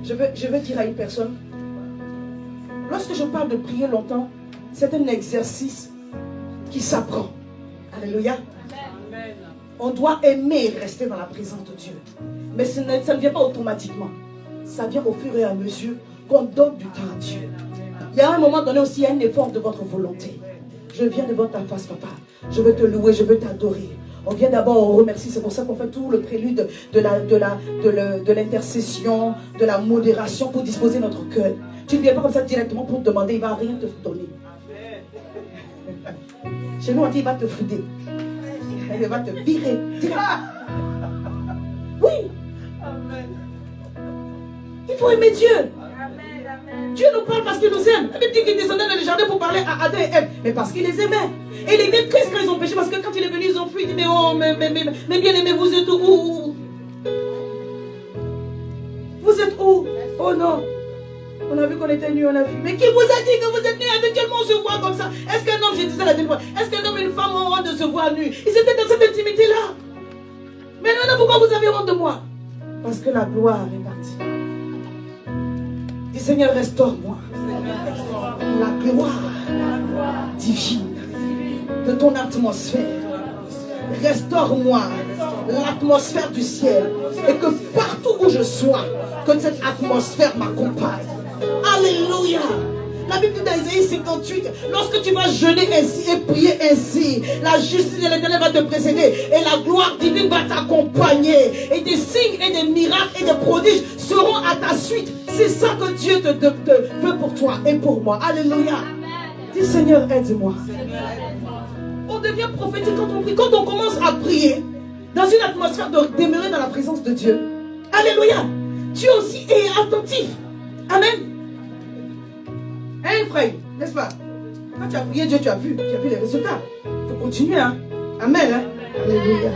Je veux dire à une personne, lorsque je parle de prier longtemps, c'est un exercice qui s'apprend. Alléluia. Amen. On doit aimer rester dans la présence de Dieu. Mais ça ne vient pas automatiquement. Ça vient au fur et à mesure qu'on donne du temps à Dieu. Il y a un moment donné aussi, il y a un effort de votre volonté. Je viens devant ta face, papa. Je veux te louer, je veux t'adorer. On vient d'abord, on remercie. C'est pour ça qu'on fait tout le prélude de l'intercession, de la modération pour disposer notre cœur. Tu ne viens pas comme ça directement pour te demander, il ne va rien te donner. Chez nous, on dit, il va te fouder. Il va te virer. Oui. Il faut aimer Dieu. Dieu nous parle parce qu'il nous aime. La Bible dit qu'il descendait dans le jardin pour parler à Adam et Ève. Mais parce qu'il les aimait. Et les gars, qu'est-ce qu'ils ont péché? Parce que quand il est venu, ils ont fui. Il dit, mais oh, mais bien aimé, vous êtes où? Vous êtes où? Oh non. On a vu qu'on était nus, on a fui. Mais qui vous a dit que vous êtes nus? Habituellement, on se voit comme ça. Est-ce qu'un homme, je disais la dernière fois, est-ce qu'un homme et une femme ont honte de se voir nus? Ils étaient dans cette intimité-là. Mais maintenant, pourquoi vous avez honte de moi? Parce que la gloire est partie. Dis, Seigneur, restaure-moi la gloire divine de ton atmosphère. Restaure-moi l'atmosphère du ciel. Et que partout où je sois, que cette atmosphère m'accompagne. Alléluia. La Bible dit dans Isaïe 58, lorsque tu vas jeûner ainsi et prier ainsi, la justice de l'Éternel va te précéder et la gloire divine va t'accompagner. Et des signes et des miracles et des prodiges seront à ta suite. C'est ça que Dieu te veut pour toi et pour moi. Alléluia. Dis, Seigneur, aide-moi. On devient prophétique quand on prie. Quand on commence à prier dans une atmosphère de demeurer dans la présence de Dieu. Alléluia. Dieu aussi est attentif. Amen. Hein, frère, n'est-ce pas? Quand tu as prié Dieu, tu as vu les résultats. Il faut continuer, hein. Amen, hein. Alléluia.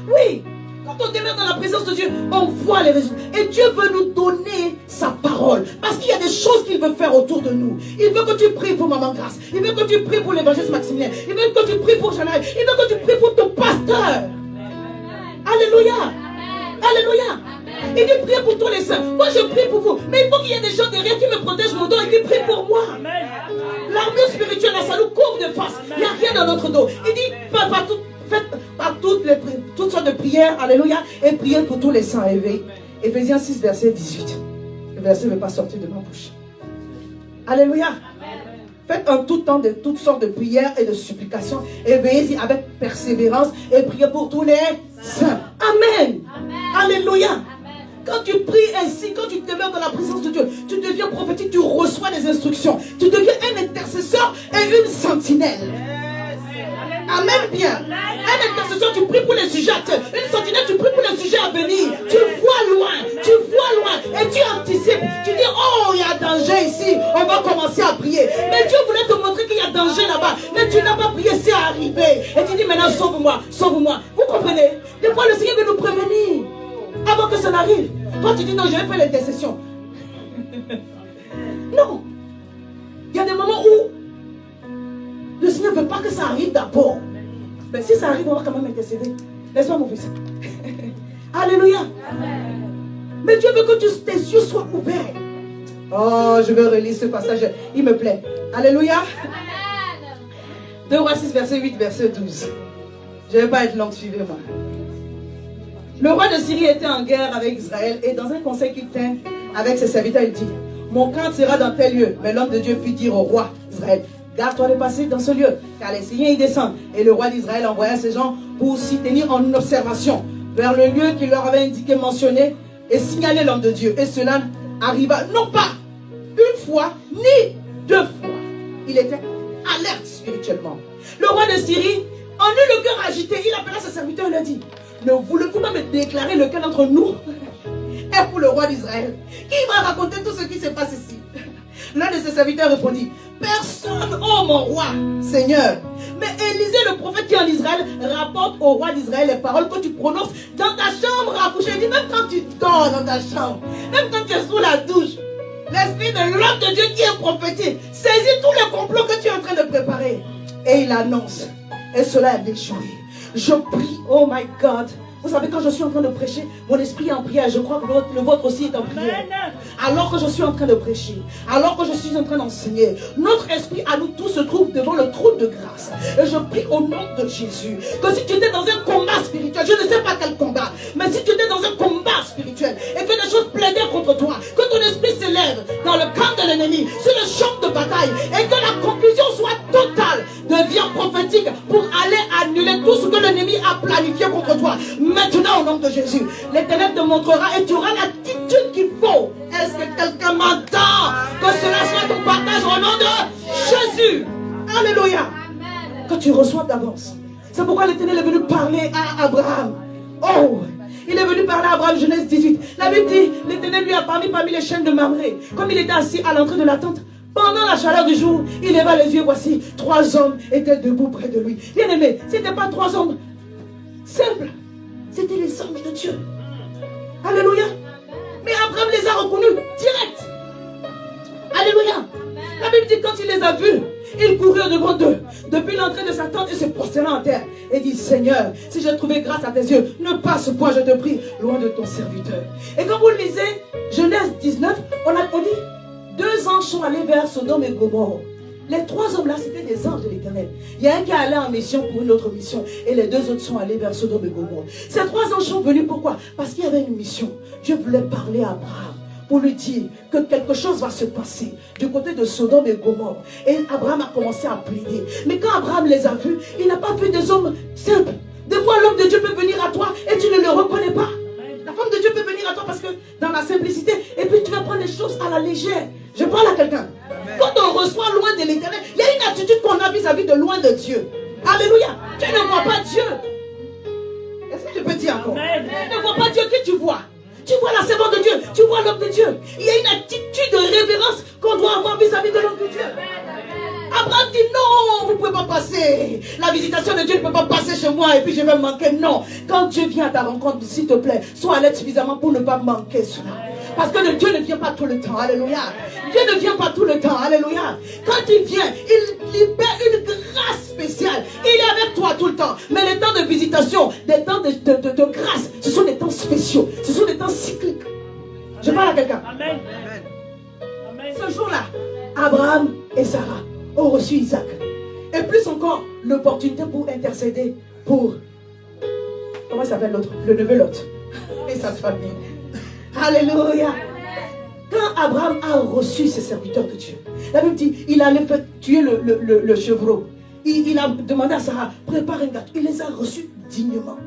Oui, quand on demeure dans la présence de Dieu, on voit les résultats. Et Dieu veut nous donner sa parole. Parce qu'il y a des choses qu'il veut faire autour de nous. Il veut que tu pries pour Maman Grâce. Il veut que tu pries pour l'évangéliste Maximilien. Il veut que tu pries pour Jean-Marie. Il veut que tu pries pour ton pasteur. Alléluia. Alléluia. Il dit priez pour tous les saints. Moi je prie pour vous. Mais il faut qu'il y ait des gens derrière qui me protègent mon dos et qui prient pour moi. L'armure spirituelle, ça nous couvre de face. Il n'y a rien dans notre dos. Il dit faites par toutes sortes de prières. Alléluia. Et priez pour tous les saints éveillés. Éphésiens 6 verset 18. Le verset ne veut pas sortir de ma bouche. Alléluia. Faites en tout temps de toutes sortes de prières et de supplications. Éveillez-y avec persévérance et priez pour tous les saints. Amen. Alléluia. Quand tu pries ainsi, quand tu demeures dans la présence de Dieu, tu deviens prophétique, tu reçois des instructions. Tu deviens un intercesseur et une sentinelle. Amen bien. Un intercesseur, tu pries pour les sujets actuels. Une sentinelle, tu pries pour les sujets à venir. Tu vois loin et tu anticipes. Tu dis, oh, il y a danger ici, on va commencer à prier. Mais Dieu voulait te montrer qu'il y a danger là-bas. Mais tu n'as pas prié, c'est arrivé. Et tu dis, maintenant, sauve-moi, sauve-moi. Vous comprenez? Des fois, le Seigneur veut nous prévenir avant que ça n'arrive. Toi, tu dis, non, je vais faire l'intercession. Non. Il y a des moments où le Seigneur ne veut pas que ça arrive d'abord. Mais si ça arrive, on va quand même intercéder. N'est-ce pas, mon fils? Alléluia. Amen. Mais Dieu veut que tes yeux soient ouverts. Oh, je veux relire ce passage. Il me plaît. Alléluia. Amen. 2 Rois 6, verset 8, verset 12. Je ne vais pas être longue, suivez-moi. Le roi de Syrie était en guerre avec Israël et dans un conseil qu'il tient avec ses serviteurs, il dit: mon camp sera dans tel lieu. Mais l'homme de Dieu fit dire au roi d'Israël, garde-toi de passer dans ce lieu, car les Syriens y descendent. Et le roi d'Israël envoya ses gens pour s'y tenir en observation vers le lieu qu'il leur avait indiqué, mentionné, et signaler l'homme de Dieu. Et cela arriva non pas une fois, ni deux fois. Il était alerte spirituellement. Le roi de Syrie en eut le cœur agité. Il appela ses serviteurs et leur dit, ne voulez-vous pas me déclarer lequel d'entre nous est pour le roi d'Israël? Qui va raconter tout ce qui se passe ici? L'un de ses serviteurs répondit, personne, oh mon roi, Seigneur. Mais Élisée, le prophète qui est en Israël, rapporte au roi d'Israël les paroles que tu prononces dans ta chambre à coucher. Il dit, même quand tu dors dans ta chambre, même quand tu es sous la douche, l'esprit de l'homme de Dieu qui est prophétique saisit tous les complots que tu es en train de préparer. Et il annonce. Et cela a déjoué. Je prie, oh my God. Vous savez, quand je suis en train de prêcher, mon esprit est en prière. Je crois que le vôtre aussi est en prière. Alors que je suis en train de prêcher, alors que je suis en train d'enseigner, notre esprit à nous tous se trouve devant le trône de grâce. Et je prie au nom de Jésus que si tu étais dans un combat spirituel, je ne sais pas quel combat, mais si tu étais dans un combat spirituel et que des choses plaidaient contre toi, que ton esprit s'élève dans le camp de l'ennemi, sur le champ de bataille, et que la confusion soit totale, devient prophétique pour aller annuler tout ce que l'ennemi a planifié contre toi. Maintenant, au nom de Jésus, l'Éternel te montrera et tu auras l'attitude qu'il faut. Est-ce que quelqu'un m'entend? Que cela soit ton partage au nom de Jésus. Alléluia. Que tu reçois d'avance. C'est pourquoi l'Éternel est venu parler à Abraham. Oh, il est venu parler à Abraham, Genèse 18. La Bible dit, l'Éternel lui a parlé parmi les chaînes de Mamré. Comme il était assis à l'entrée de la tente, pendant la chaleur du jour, il leva les yeux, voici, 3 hommes étaient debout près de lui. Bien aimé, ce n'était pas 3 hommes simples. C'était les anges de Dieu. Alléluia. Mais Abraham les a reconnus direct. Alléluia. La Bible dit quand il les a vus, il courut devant d'eux, depuis l'entrée de sa tente et se prosterna en terre. Et dit, Seigneur, si j'ai trouvé grâce à tes yeux, ne passe point, je te prie, loin de ton serviteur. Et quand vous lisez Genèse 19, on dit, 2 anges sont allés vers Sodome et Gomorrhe. Les 3 hommes là, c'était des anges de l'Éternel. Il y a un qui est allé en mission pour une autre mission. Et les 2 autres sont allés vers Sodome et Gomorrhe. Ces 3 anges sont venus pourquoi? Parce qu'il y avait une mission. Dieu voulait parler à Abraham pour lui dire que quelque chose va se passer du côté de Sodome et Gomorrhe. Et Abraham a commencé à plaider. Mais quand Abraham les a vus, il n'a pas vu des hommes simples. Des fois, l'homme de Dieu peut venir à toi et tu ne le reconnais pas. La femme de Dieu peut venir à toi parce que dans la simplicité, et puis tu vas prendre les choses à la légère. Je parle à quelqu'un. Quand on reçoit loin de l'Éternel, il y a une attitude qu'on a vis-à-vis de loin de Dieu. Alléluia. Tu ne vois pas Dieu. Est-ce que je peux dire encore? Tu ne vois pas Dieu, qui tu vois? Tu vois la servante de Dieu, tu vois l'homme de Dieu. Il y a une attitude de révérence qu'on doit avoir vis-à-vis de l'homme de Dieu. Abraham dit non, vous ne pouvez pas passer. La visitation de Dieu ne peut pas passer chez moi et puis je vais me manquer. Non. Quand Dieu vient à ta rencontre, s'il te plaît, sois alerte suffisamment pour ne pas manquer cela. Parce que Dieu ne vient pas tout le temps. Alléluia. Dieu ne vient pas tout le temps. Alléluia. Quand il vient, il libère une grâce spéciale. Il est avec toi tout le temps. Mais les temps de visitation, les temps de grâce, ce sont des temps spéciaux. Ce sont des temps cycliques. Je parle à quelqu'un. Amen. Ce jour-là, Abraham et Sarah ont reçu Isaac. Et plus encore, l'opportunité pour intercéder pour... Comment s'appelle l'autre? Le neveu Lot. Et sa famille. Alléluia. Quand Abraham a reçu ses serviteurs de Dieu, la Bible dit, il allait faire tuer le chevreau. Il a demandé à Sarah, prépare un gâteau. Il les a reçus dignement.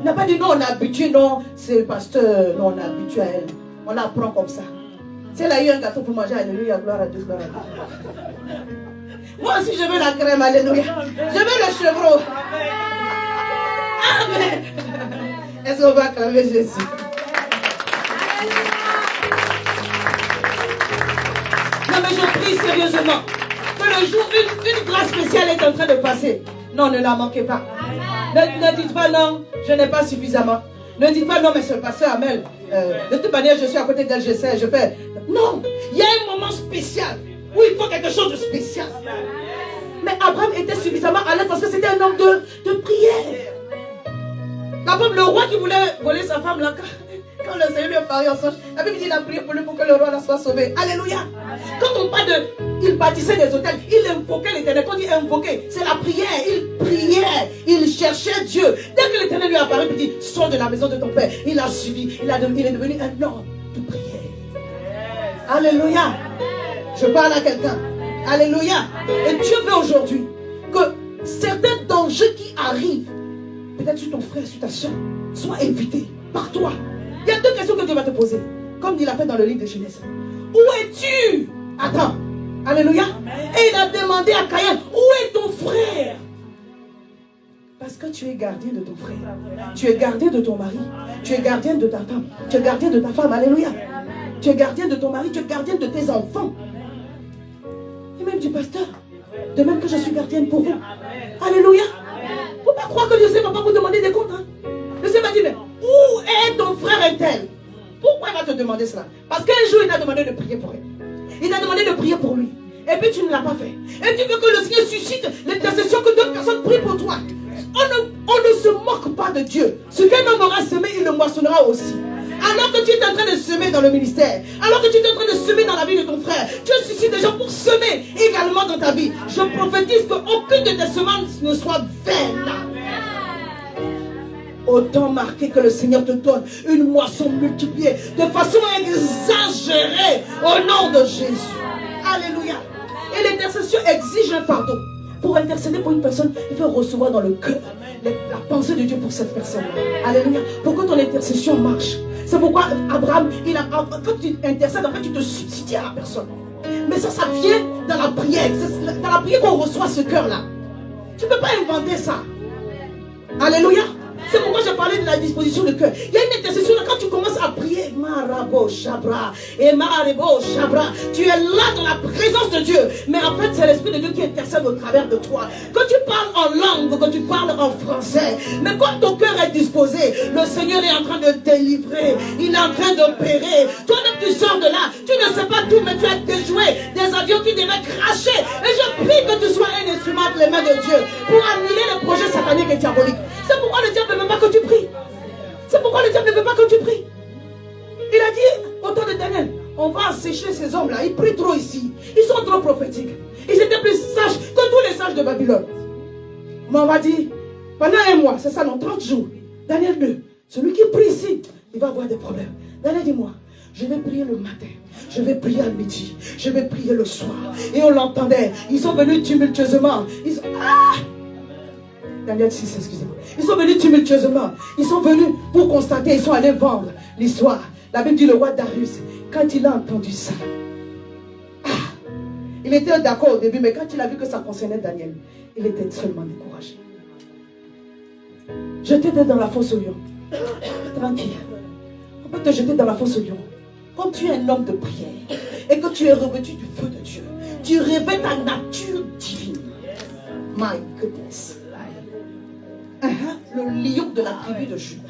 Il n'a pas dit, non, on est habitué, non, c'est le pasteur, non, on est habitué à elle. On apprend comme ça. Si elle a eu un gâteau pour manger, alléluia, gloire à Dieu, gloire à Dieu. Moi aussi, je veux la crème, alléluia. Je veux le chevreau. Amen. Est-ce qu'on va acclamer Jésus? Non, mais je prie sérieusement que le jour où une grâce spéciale est en train de passer, non, ne la manquez pas. Ne dites pas non, je n'ai pas suffisamment. Ne dites pas non, mais c'est le pasteur Amel. De toute manière, je suis à côté d'elle, je sais, je fais. Non, il y a un moment spécial où il faut quelque chose de spécial. Mais Abraham était suffisamment à l'aise parce que c'était un homme de prière. Le roi qui voulait voler sa femme là, quand le Seigneur lui a parlé en songe, la Bible dit qu'il a prié pour lui pour que le roi là soit sauvé. Alléluia. Quand on parle il bâtissait des hôtels, il invoquait l'Éternel. Quand il dit invoquer, c'est la prière. Il priait, il cherchait Dieu. Dès que l'Éternel lui a apparu, il dit, sors de la maison de ton père. Il a suivi, il est devenu un homme de prière. Alléluia. Je parle à quelqu'un. Alléluia. Et Dieu veut aujourd'hui que certains dangers qui arrivent, peut-être sur ton frère, sur ta soeur, soient évités par toi. Il y a deux questions que Dieu va te poser. Comme il a fait dans le livre de Genèse. Où es-tu? Attends. Alléluia. Et il a demandé à Caïn, où est ton frère? Parce que tu es gardien de ton frère. Tu es gardien de ton mari. Tu es gardien de ta femme. Tu es gardien de ta femme. Alléluia. Tu es gardien de ton mari. Tu es gardien de tes enfants. Et même du pasteur. De même que je suis gardienne pour vous. Alléluia. Il ne faut pas croire que Dieu ne va pas vous demander des comptes. Hein. Dieu m'a dit, mais où est ton frère est-elle? Pourquoi il va te demander cela? Parce qu'un jour, il t'a demandé de prier pour elle. Il t'a demandé de prier pour lui. Et puis tu ne l'as pas fait. Et tu veux que le Seigneur suscite l'intercession, que d'autres personnes prient pour toi. On ne se moque pas de Dieu. Ce qu'un homme aura semé, il le moissonnera aussi. Alors que tu es en train de semer dans le ministère, alors que tu es en train de semer dans la vie de ton frère, Dieu suscite des gens pour semer également dans ta vie. Je prophétise qu'aucune de tes semences ne soit vaine. Autant marqué que le Seigneur te donne une moisson multipliée de façon exagérée au nom de Jésus. Alléluia. Et l'intercession exige un fardeau. Pour intercéder pour une personne, il faut recevoir dans le cœur la pensée de Dieu pour cette personne. Alléluia. Pour que ton intercession marche. C'est pourquoi Abraham, quand tu intercèdes, en fait, tu te substitues à la personne. Mais ça vient dans la prière. C'est dans la prière qu'on reçoit ce cœur-là. Tu ne peux pas inventer ça. Alléluia. C'est pourquoi j'ai parlé de la disposition de cœur. Il y a une intercession là, quand tu commences à prier, Marabo Shabra et Marabo Shabra, tu es là dans la présence de Dieu. Mais en fait, c'est l'Esprit de Dieu qui intercède au travers de toi. Quand tu parles en langue, quand tu parles en français, mais quand ton cœur est disposé, le Seigneur est en train de délivrer, il est en train d'opérer. Toi-même, tu sors de là, tu ne sais pas tout, mais tu as déjoué des avions qui devaient cracher. Et je prie que tu sois un instrument entre les mains de Dieu pour annuler les projets sataniques et diaboliques. C'est pourquoi le diable ne veut pas que tu pries. C'est pourquoi le diable ne veut pas que tu pries. Il a dit au temps de Daniel, on va assécher ces hommes-là. Ils prient trop ici. Ils sont trop prophétiques. Ils étaient plus sages que tous les sages de Babylone. Mais on va dire, pendant un mois, c'est ça, non, 30 jours. Daniel 2, celui qui prie ici, il va avoir des problèmes. Daniel, dis-moi, je vais prier le matin. Je vais prier à midi. Je vais prier le soir. Et on l'entendait. Ils sont venus tumultueusement. Daniel 6, excusez-moi. Ils sont venus tumultueusement. Ils sont venus pour constater. Ils sont allés vendre l'histoire. La Bible dit le roi Darius, quand il a entendu ça, il était d'accord au début, mais quand il a vu que ça concernait Daniel, il était seulement découragé. Jetez-le dans la fosse au lion. Tranquille. On peut te jeter dans la fosse au lion. Quand tu es un homme de prière et que tu es revêtu du feu de Dieu, tu revêts ta nature divine. My goodness. Le lion de la tribu de Juda.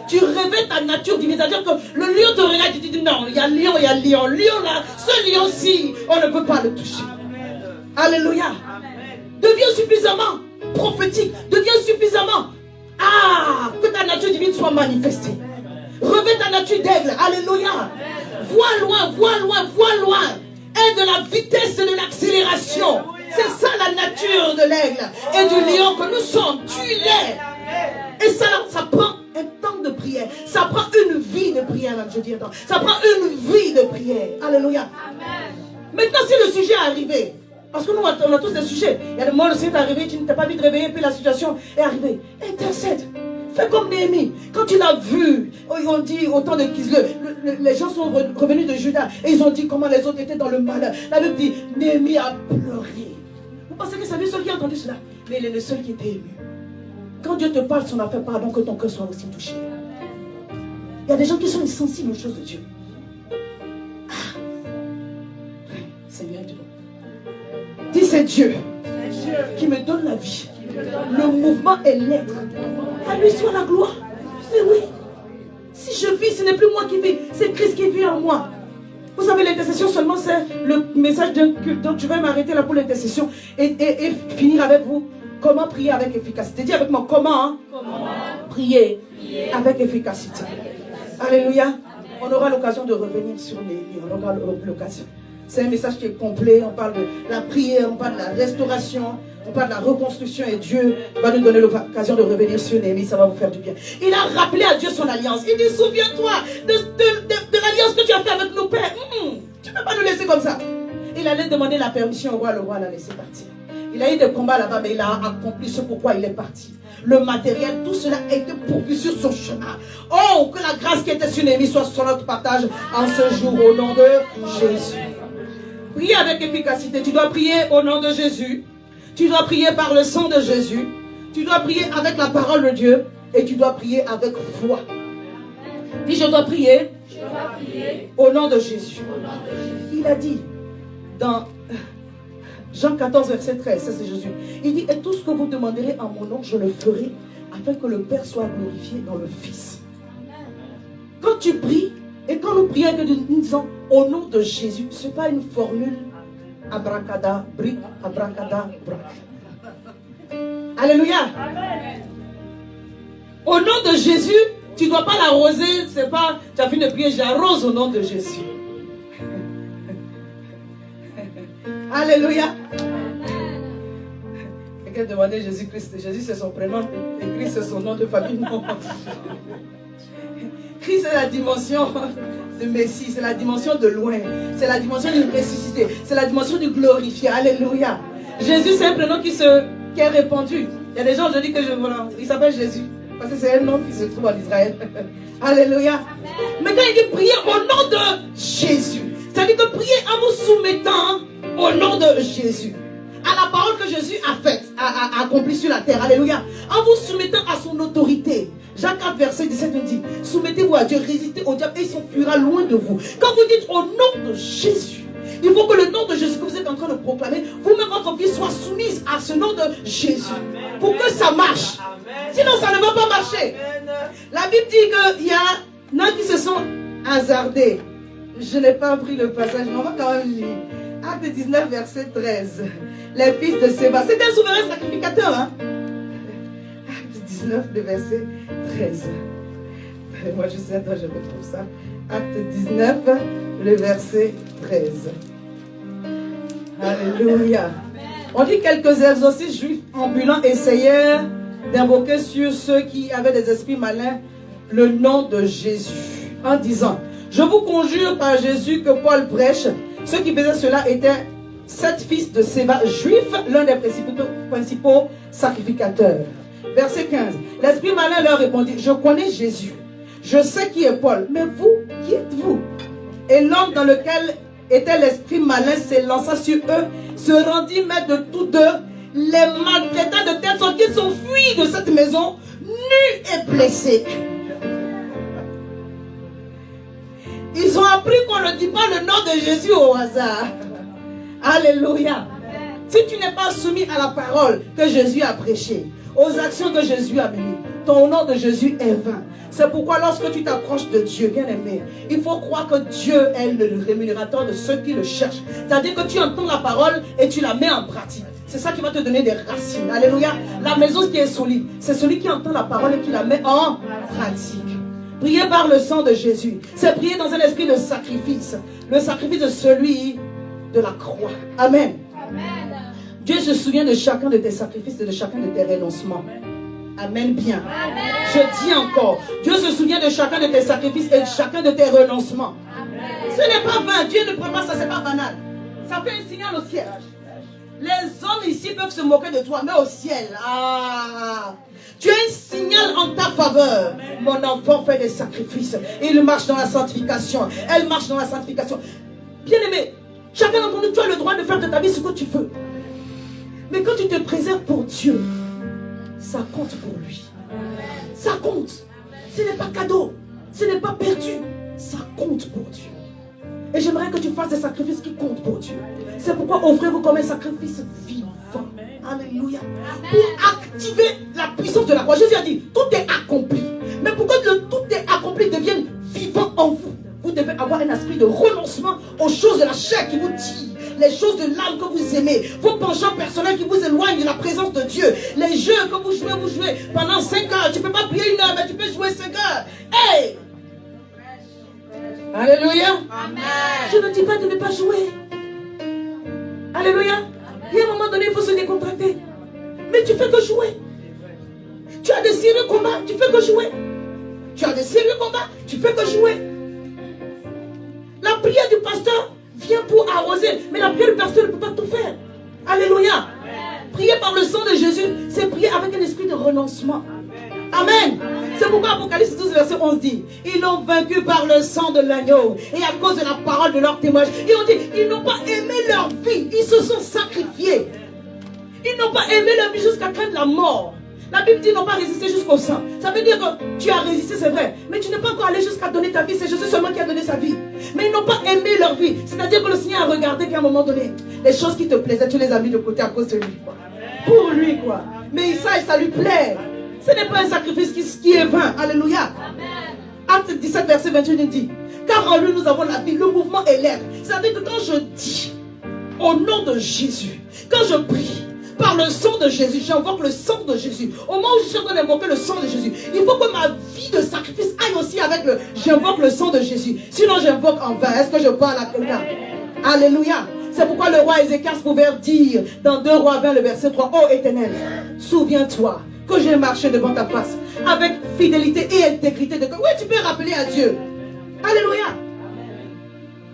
Tu revêts ta nature divine. C'est-à-dire que le lion te regarde et tu dis non, il y a lion, il y a lion. Lion là, ce lion-ci, on ne peut pas le toucher. Alléluia. Deviens suffisamment prophétique. Deviens suffisamment. Que ta nature divine soit manifestée. Revêt ta nature d'aigle. Alléluia. Vois loin, vois loin, vois loin. Aie de la vitesse et de l'accélération. C'est ça la nature de l'aigle et du lion que nous sommes. Tu l'es. Et ça prend un temps de prière. Ça prend une vie de prière, je dis. Ça prend une vie de prière. Alléluia. Amen. Maintenant, si le sujet est arrivé, parce que nous, on a tous des sujets. Il y a des moments où le sujet est arrivé, tu ne t'es pas vite réveillé, puis la situation est arrivée. Intercède. Fais comme Néhémie. Quand il a vu, on dit au temps de Kisle, les gens sont revenus de Juda et ils ont dit comment les autres étaient dans le malheur. La Bible dit, Néhémie a pleuré. Vous pensez que c'est lui seul qui a entendu cela? Mais il est le seul qui était ému. Quand Dieu te parle, son affaire, pardon, que ton cœur soit aussi touché. Il y a des gens qui sont insensibles aux choses de Dieu. Seigneur Dieu. Dis c'est Dieu qui me donne la vie. Le mouvement et l'être. À lui soit la gloire. Mais oui. Si je vis, ce n'est plus moi qui vis. C'est Christ qui vit en moi. Vous savez, l'intercession seulement, c'est le message d'un culte. Donc je vais m'arrêter là pour l'intercession et finir avec vous. Comment prier avec efficacité? Dis avec moi, comment prier avec efficacité. Alléluia. On aura l'occasion de revenir sur Néhémie. On aura l'occasion. C'est un message qui est complet. On parle de la prière, on parle de la restauration, on parle de la reconstruction et Dieu va nous donner l'occasion de revenir sur Néhémie. Ça va vous faire du bien. Il a rappelé à Dieu son alliance. Il dit, souviens-toi de l'alliance que tu as fait avec nos pères. Tu peux il allait demander la permission au roi. Le roi l'a laissé partir. Il a eu des combats là-bas, mais il a accompli ce pourquoi il est parti. Le matériel, tout cela a été pourvu sur son chemin. Oh, que la grâce qui était sur Néhémie soit sur notre partage en ce jour au nom de Jésus. Priez avec efficacité. Tu dois prier au nom de Jésus. Tu dois prier par le sang de Jésus. Tu dois prier avec la parole de Dieu. Et tu dois prier avec foi. Dis, je dois prier au nom de Jésus. Il a dit dans Jean 14, verset 13, ça c'est Jésus. Il dit, et tout ce que vous demanderez en mon nom, je le ferai, afin que le Père soit glorifié dans le Fils. Quand tu pries, et quand nous prions, que nous disons au nom de Jésus, ce n'est pas une formule abracada, bric, abracada, brac. Alléluia. Amen. Au nom de Jésus, tu ne dois pas l'arroser, c'est pas, tu as fini de prier, j'arrose au nom de Jésus. Alléluia. Quelqu'un demandait Jésus-Christ. Jésus c'est son prénom et Christ c'est son nom de famille. Non. Christ c'est la dimension de Messie, c'est la dimension de loin, c'est la dimension du ressuscité, c'est la dimension du glorifié. Alléluia. Jésus c'est un prénom qui est répandu. Il y a des gens, je dis que voilà, il s'appelle Jésus. Parce que c'est un nom qui se trouve en Israël. Alléluia. Mais quand il dit prier au nom de Jésus, c'est-à-dire que prier en vous soumettant au nom de Jésus, à la parole que Jésus a faite, a accomplie sur la terre. Alléluia. En vous soumettant à son autorité. Jacques 4, verset 17 nous dit, soumettez-vous à Dieu, résistez au diable et il s'enfuira loin de vous. Quand vous dites au nom de Jésus, il faut que le nom de Jésus que vous êtes en train de proclamer, vous-même votre vie soit soumise à ce nom de Jésus. Amen. Pour que ça marche. Amen. Sinon ça ne va pas marcher. Amen. La Bible dit qu'il y en a qui se sont hasardés. Je n'ai pas pris le passage, mais on va quand même lire. Acte 19, verset 13. Les fils de Séba. C'était un souverain sacrificateur. Hein? Acte 19, le verset 13. Moi je sais, attends, je retrouve ça. Acte 19, le verset 13. Alléluia. On dit quelques exorcistes juifs ambulants essayèrent d'invoquer sur ceux qui avaient des esprits malins le nom de Jésus, en disant, je vous conjure par Jésus que Paul prêche. Ceux qui faisaient cela étaient 7 fils de Séba, juifs, l'un des principaux sacrificateurs. Verset 15. L'esprit malin leur répondit, je connais Jésus, je sais qui est Paul, mais vous, qui êtes-vous? Et l'homme dans lequel était l'esprit malin s'élança sur eux, se rendit maître de tous deux, les maltraita de telle sorte qu'ils sont fuis de cette maison, nus et blessés. Ils ont appris qu'on ne dit pas le nom de Jésus au hasard. Alléluia. Si tu n'es pas soumis à la parole que Jésus a prêchée, aux actions que Jésus a menées, ton nom de Jésus est vain. C'est pourquoi lorsque tu t'approches de Dieu, bien aimé, il faut croire que Dieu est le rémunérateur de ceux qui le cherchent. C'est-à-dire que tu entends la parole et tu la mets en pratique. C'est ça qui va te donner des racines. Alléluia. La maison qui est solide, c'est celui qui entend la parole et qui la met en pratique. Prier par le sang de Jésus, c'est prier dans un esprit de sacrifice. Le sacrifice de celui de la croix. Amen. Amen. Dieu se souvient de chacun de tes sacrifices et de chacun de tes renoncements. Amen bien. Amen. Je dis encore, Dieu se souvient de chacun de tes sacrifices et de chacun de tes renoncements. Amen. Ce n'est pas vain, Dieu ne prend pas ça, ce n'est pas banal. Ça fait un signal au ciel. Les hommes ici peuvent se moquer de toi, mais au ciel, tu as un signal en ta faveur. Amen. Mon enfant fait des sacrifices. Il marche dans la sanctification. Elle marche dans la sanctification. Bien aimé, chacun d'entre nous, tu as le droit de faire de ta vie ce que tu veux. Mais quand tu te préserves pour Dieu, ça compte pour lui. Ça compte. Ce n'est pas cadeau. Ce n'est pas perdu. Ça compte pour Dieu. Et j'aimerais que tu fasses des sacrifices qui comptent pour Dieu. C'est pourquoi offrez-vous comme un sacrifice vivant. Alléluia. Pour activer la puissance de la croix. Jésus a dit, tout est accompli. Mais pour que le tout est accompli devienne vivant en vous, vous devez avoir un esprit de renoncement aux choses de la chair qui vous tirent. Les choses de l'âme que vous aimez, vos penchants personnels qui vous éloignent de la présence de Dieu, les jeux que vous jouez pendant 5 heures. Tu ne peux pas prier 1 heure, mais tu peux jouer 5 heures. Hey! Alléluia. Amen. Je ne dis pas de ne pas jouer. Alléluia. Il y a un moment donné, il faut se décontracter. Mais tu fais que jouer. Tu as des sérieux combats, tu fais que jouer. Tu as des sérieux combats, tu fais que jouer. La prière du pasteur vient pour arroser. Mais la prière du pasteur ne peut pas tout faire. Alléluia. Prier par le sang de Jésus, c'est prier avec un esprit de renoncement. Amen. C'est pourquoi Apocalypse 12, verset 11 dit, ils l'ont vaincu par le sang de l'agneau et à cause de la parole de leur témoignage. Ils ont dit, ils n'ont pas aimé leur vie, ils se sont sacrifiés. Ils n'ont pas aimé leur vie jusqu'à craindre la mort. La Bible dit, ils n'ont pas résisté jusqu'au sang. Ça veut dire que tu as résisté, c'est vrai, mais tu n'es pas encore allé jusqu'à donner ta vie. C'est Jésus seulement qui a donné sa vie. Mais ils n'ont pas aimé leur vie. C'est-à-dire que le Seigneur a regardé qu'à un moment donné, les choses qui te plaisaient, tu les as mis de côté à cause de lui, quoi. Pour lui, quoi. Mais ça lui plaît. Ce n'est pas un sacrifice qui est vain. Alléluia. Acte 17, verset 28 dit, car en lui nous avons la vie, le mouvement et l'air. C'est-à-dire que quand je dis au nom de Jésus, quand je prie par le sang de Jésus, j'invoque le sang de Jésus. Au moment où je suis en train d'invoquer le sang de Jésus, il faut que ma vie de sacrifice aille aussi avec j'invoque le sang de Jésus. Sinon j'invoque en vain. Est-ce que je parle à quelqu'un? Alléluia. C'est pourquoi le roi Ézéchias pouvait dire dans 2 Rois 20 le verset 3, ô Éternel, souviens-toi que j'ai marché devant ta face avec fidélité et intégrité de cœur. Oui, tu peux rappeler à Dieu. Alléluia.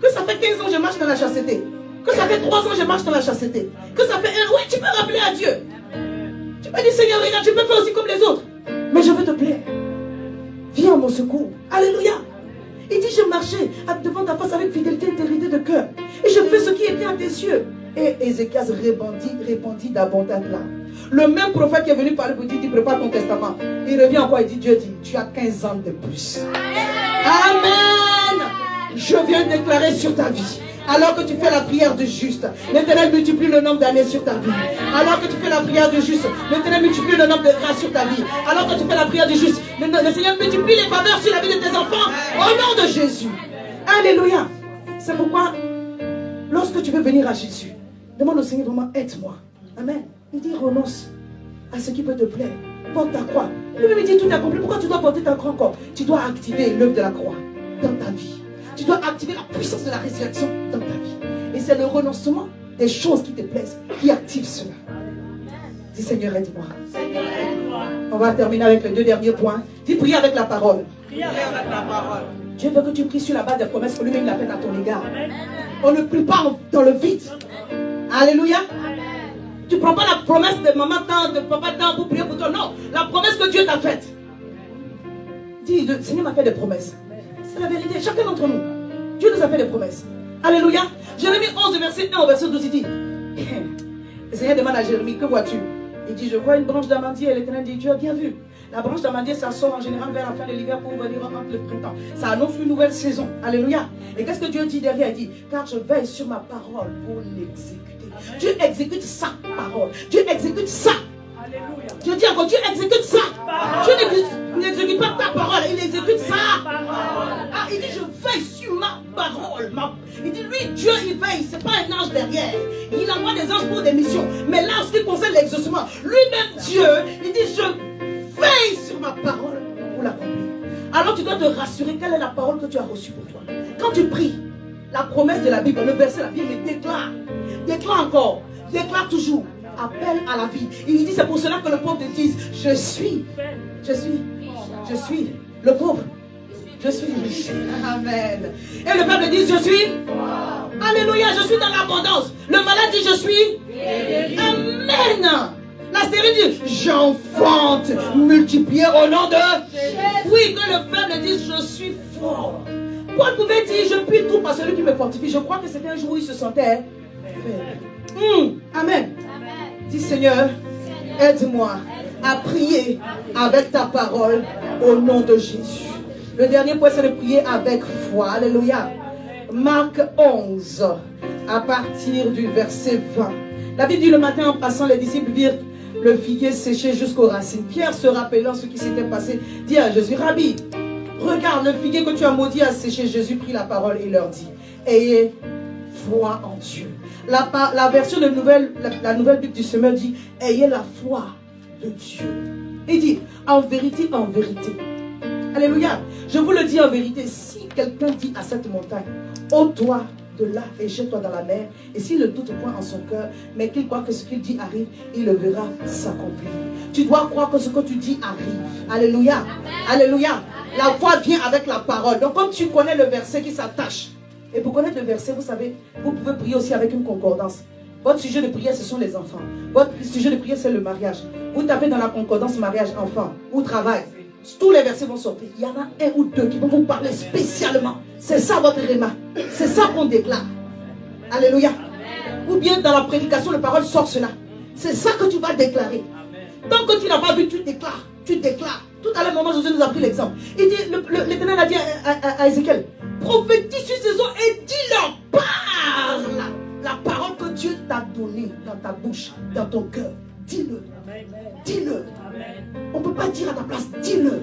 Que ça fait 15 ans que je marche dans la chasteté. Que ça fait 3 ans que je marche dans la chasteté. Que ça fait 1 an. Oui, tu peux rappeler à Dieu. Tu peux dire, Seigneur, regarde, tu peux faire aussi comme les autres. Mais je veux te plaire. Viens à mon secours. Alléluia. Il dit, je marchais devant ta face avec fidélité et intégrité de cœur. Et je fais ce qui est bien à tes yeux. Et Ézéchias répondit d'abondantes larmes. Le même prophète qui est venu parler pour dire, prépare ton testament. Il revient encore et dit, Dieu dit, tu as 15 ans de plus. Amen. Je viens déclarer sur ta vie. Alors que tu fais la prière du juste, l'Éternel multiplie le nombre d'années sur ta vie. Alors que tu fais la prière du juste, l'Éternel multiplie le nombre de grâces sur ta vie. Alors que tu fais la prière du juste, le Seigneur multiplie les faveurs sur la vie de tes enfants. Au nom de Jésus. Alléluia. C'est pourquoi, lorsque tu veux venir à Jésus, demande au Seigneur vraiment, aide-moi. Amen. Il dit, renonce à ce qui peut te plaire. Porte ta croix. Lui me dit, tout est accompli. Pourquoi tu dois porter ta croix encore? Tu dois activer l'œuvre de la croix dans ta vie. Tu dois activer la puissance de la résurrection dans ta vie. Et c'est le renoncement des choses qui te plaisent qui active cela. Dis Seigneur, aide-moi. On va terminer avec les 2 derniers points. Dis prier avec la parole. Dieu veut que tu pries sur la base des promesses que lui-même a faites à ton égard. On ne prie pas dans le vide. Alléluia. Tu ne prends pas la promesse de maman tant, de papa tant pour prier pour toi. Non, la promesse que Dieu t'a faite. Dis, le Seigneur m'a fait des promesses. C'est la vérité, chacun d'entre nous. Dieu nous a fait des promesses. Alléluia. Jérémie 11, verset 1 au verset 12, il dit, le Seigneur demande à Jérémie, que vois-tu? Il dit, je vois une branche d'amandier. Et l'Éternel dit, tu as bien vu. La branche d'amandier, ça sort en général vers la fin de l'hiver pour venir entre le printemps. Ça annonce une nouvelle saison. Alléluia. Et qu'est-ce que Dieu dit derrière? Il dit, car je veille sur ma parole pour l'exécuter. Dieu exécute sa parole. Dieu exécute ça. Alléluia. Dieu dit encore, Dieu exécute ça. Dieu n'exécute pas ta parole, il exécute ça. Ah, il dit, je veille sur ma parole. Il dit, lui, Dieu, il veille. C'est pas un ange derrière. Il envoie des anges pour des missions. Mais là, en ce qui concerne l'exaucement, lui-même, Dieu, il dit, je veille sur ma parole pour l'accomplir. Alors, tu dois te rassurer quelle est la parole que tu as reçue pour toi. Quand tu pries, la promesse de la Bible, le verset de la Bible déclare. Déclare encore. Déclare toujours. Appelle à la vie. Il dit, c'est pour cela que le pauvre te dise, je suis le pauvre. Je suis riche. Amen. Et le peuple dit, je suis. Alléluia, je suis dans l'abondance. Le malade dit, je suis. Amen. La stérile dit, j'enfante, multiplié au nom de. Oui, que le peuple dise, je suis fort. Paul pouvait dire, je puis tout par celui qui me fortifie. Je crois que c'était un jour où il se sentait faible. Amen. Dis Seigneur, aide-moi à prier avec ta parole au nom de Jésus. Le dernier point, c'est de prier avec foi. Alléluia. Marc 11, à partir du verset 20. La Bible dit, le matin en passant, les disciples virent le figuier séché jusqu'aux racines. Pierre, se rappelant ce qui s'était passé, dit à Jésus, Rabbi, regarde, le figuier que tu as maudit a séché. Jésus prit la parole et leur dit, ayez foi en Dieu. La version de la nouvelle Bible du Semeur dit, ayez la foi de Dieu. Il dit, en vérité, alléluia, je vous le dis en vérité, si quelqu'un dit à cette montagne, ôte-toi de là et jette-toi dans la mer, et s'il ne doute point en son cœur, mais qu'il croit que ce qu'il dit arrive, il le verra s'accomplir. Tu dois croire que ce que tu dis arrive. Alléluia. Alléluia. La foi vient avec la parole. Donc comme tu connais le verset qui s'attache, Et pour connaître le verset, vous savez, vous pouvez prier aussi avec une concordance. Votre sujet de prière, ce sont les enfants. Votre sujet de prière, c'est le mariage. Vous tapez dans la concordance mariage, enfant, ou travail. Tous les versets vont sortir. Il y en a un ou deux qui vont vous parler spécialement. C'est ça votre réma. C'est ça qu'on déclare. Alléluia. Ou bien dans la prédication, la parole sort cela. C'est ça que tu vas déclarer. Tant que tu n'as pas vu, tu déclares. Tu déclares. Tout à l'heure, maman José nous a pris l'exemple. Il dit, l'Éternel a dit à Ézéchiel, prophétise sur ces eaux et dis-leur, parle. La parole que Dieu t'a donnée dans ta bouche, dans ton cœur. Dis-le. Dis-le. On ne peut pas dire à ta place, dis-le.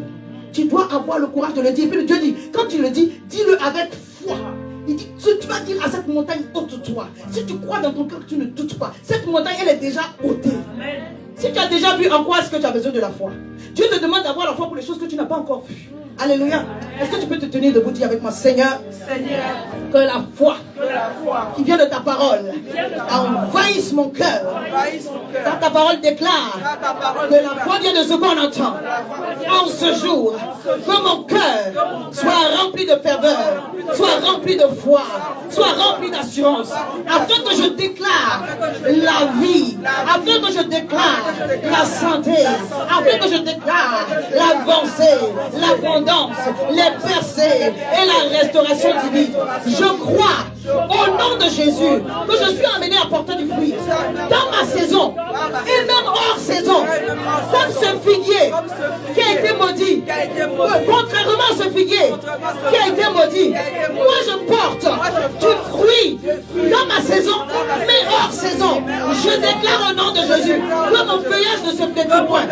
Tu dois avoir le courage de le dire. Puis Dieu dit, quand tu le dis, dis-le avec foi. Il dit, tu vas dire à cette montagne, ôte-toi. Si tu crois dans ton cœur que tu ne doutes pas, cette montagne, elle est déjà ôtée. Si tu as déjà vu en quoi est-ce que tu as besoin de la foi, Dieu te demande d'avoir la foi pour les choses que tu n'as pas encore vues. Alléluia. Est-ce que tu peux te tenir debout, dire avec moi, Seigneur, que la foi qui vient de ta parole envahisse mon cœur. Car ta parole déclare que la foi vient de ce qu'on entend. En ce jour, que mon cœur soit rempli de ferveur, soit rempli de foi, soit rempli d'assurance, afin que je déclare la vie, afin que je déclare la santé, afin que je déclare l'avancée, l'abondance, les percées et la restauration divine. Je crois au nom de Jésus que je suis amené à porter du fruit dans ma saison et même hors saison, comme ce figuier qui a été maudit, contrairement à ce figuier qui a été maudit. Moi je porte du fruit dans ma saison mais hors saison. Je déclare au nom de Jésus que mon feuillage ne se flétrit point.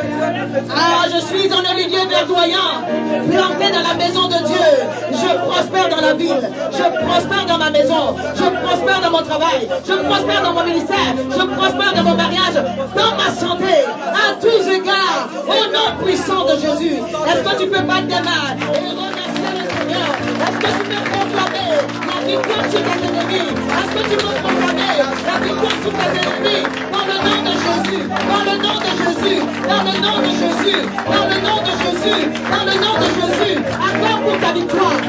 Ah, je suis un olivier verdoyant planté dans la maison de Dieu. Je prospère dans la ville, je prospère dans ma maison, je prospère dans mon travail, je prospère dans mon ministère, je prospère dans mon mariage, dans ma santé, à tous égards, au nom puissant de Jésus. Est-ce que tu peux battre tes mains et remercier le Seigneur? Est-ce que tu peux proclamer la victoire sur tes ennemis? Est-ce que tu peux proclamer la victoire sur tes ennemis? Dans le nom de Jésus, dans le nom de Jésus, dans le nom de Jésus, dans le nom de Jésus, dans le nom de Jésus. Accorde pour ta victoire.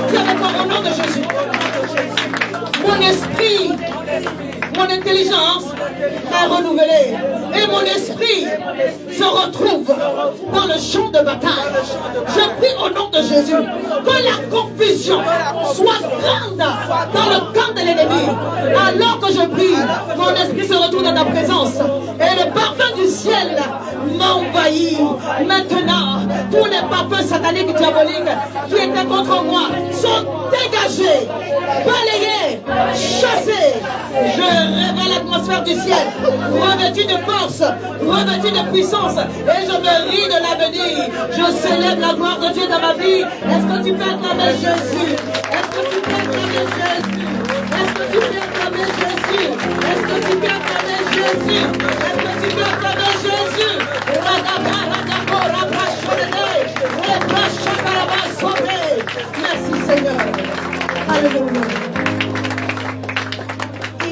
Dis avec moi au nom de Jésus. Mon esprit, mon intelligence est renouvelée et mon esprit se retrouve dans le champ de bataille. Je prie au nom de Jésus que la confusion soit grande dans le camp de l'ennemi. Alors que je prie, mon esprit se retrouve dans ta présence et le parfum du ciel m'envahit. Maintenant, tous les parfums sataniques et diaboliques qui étaient contre moi sont dégagés, balayés, chassés. Je révèle l'atmosphère du ciel, revêtu de force, revêtu de puissance, et je me ris de l'avenir. Je célèbre la gloire de Dieu dans ma vie. Est-ce que tu peux acclamer Jésus? Est-ce que tu peux acclamer Jésus? Est-ce que tu peux acclamer Jésus? Est-ce que tu peux acclamer Jésus? Est-ce que tu peux acclamer Jésus? Merci Seigneur. Alléluia.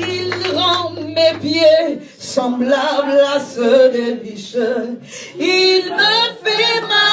Il rend mes pieds semblables à ceux des biches. Il me fait mal.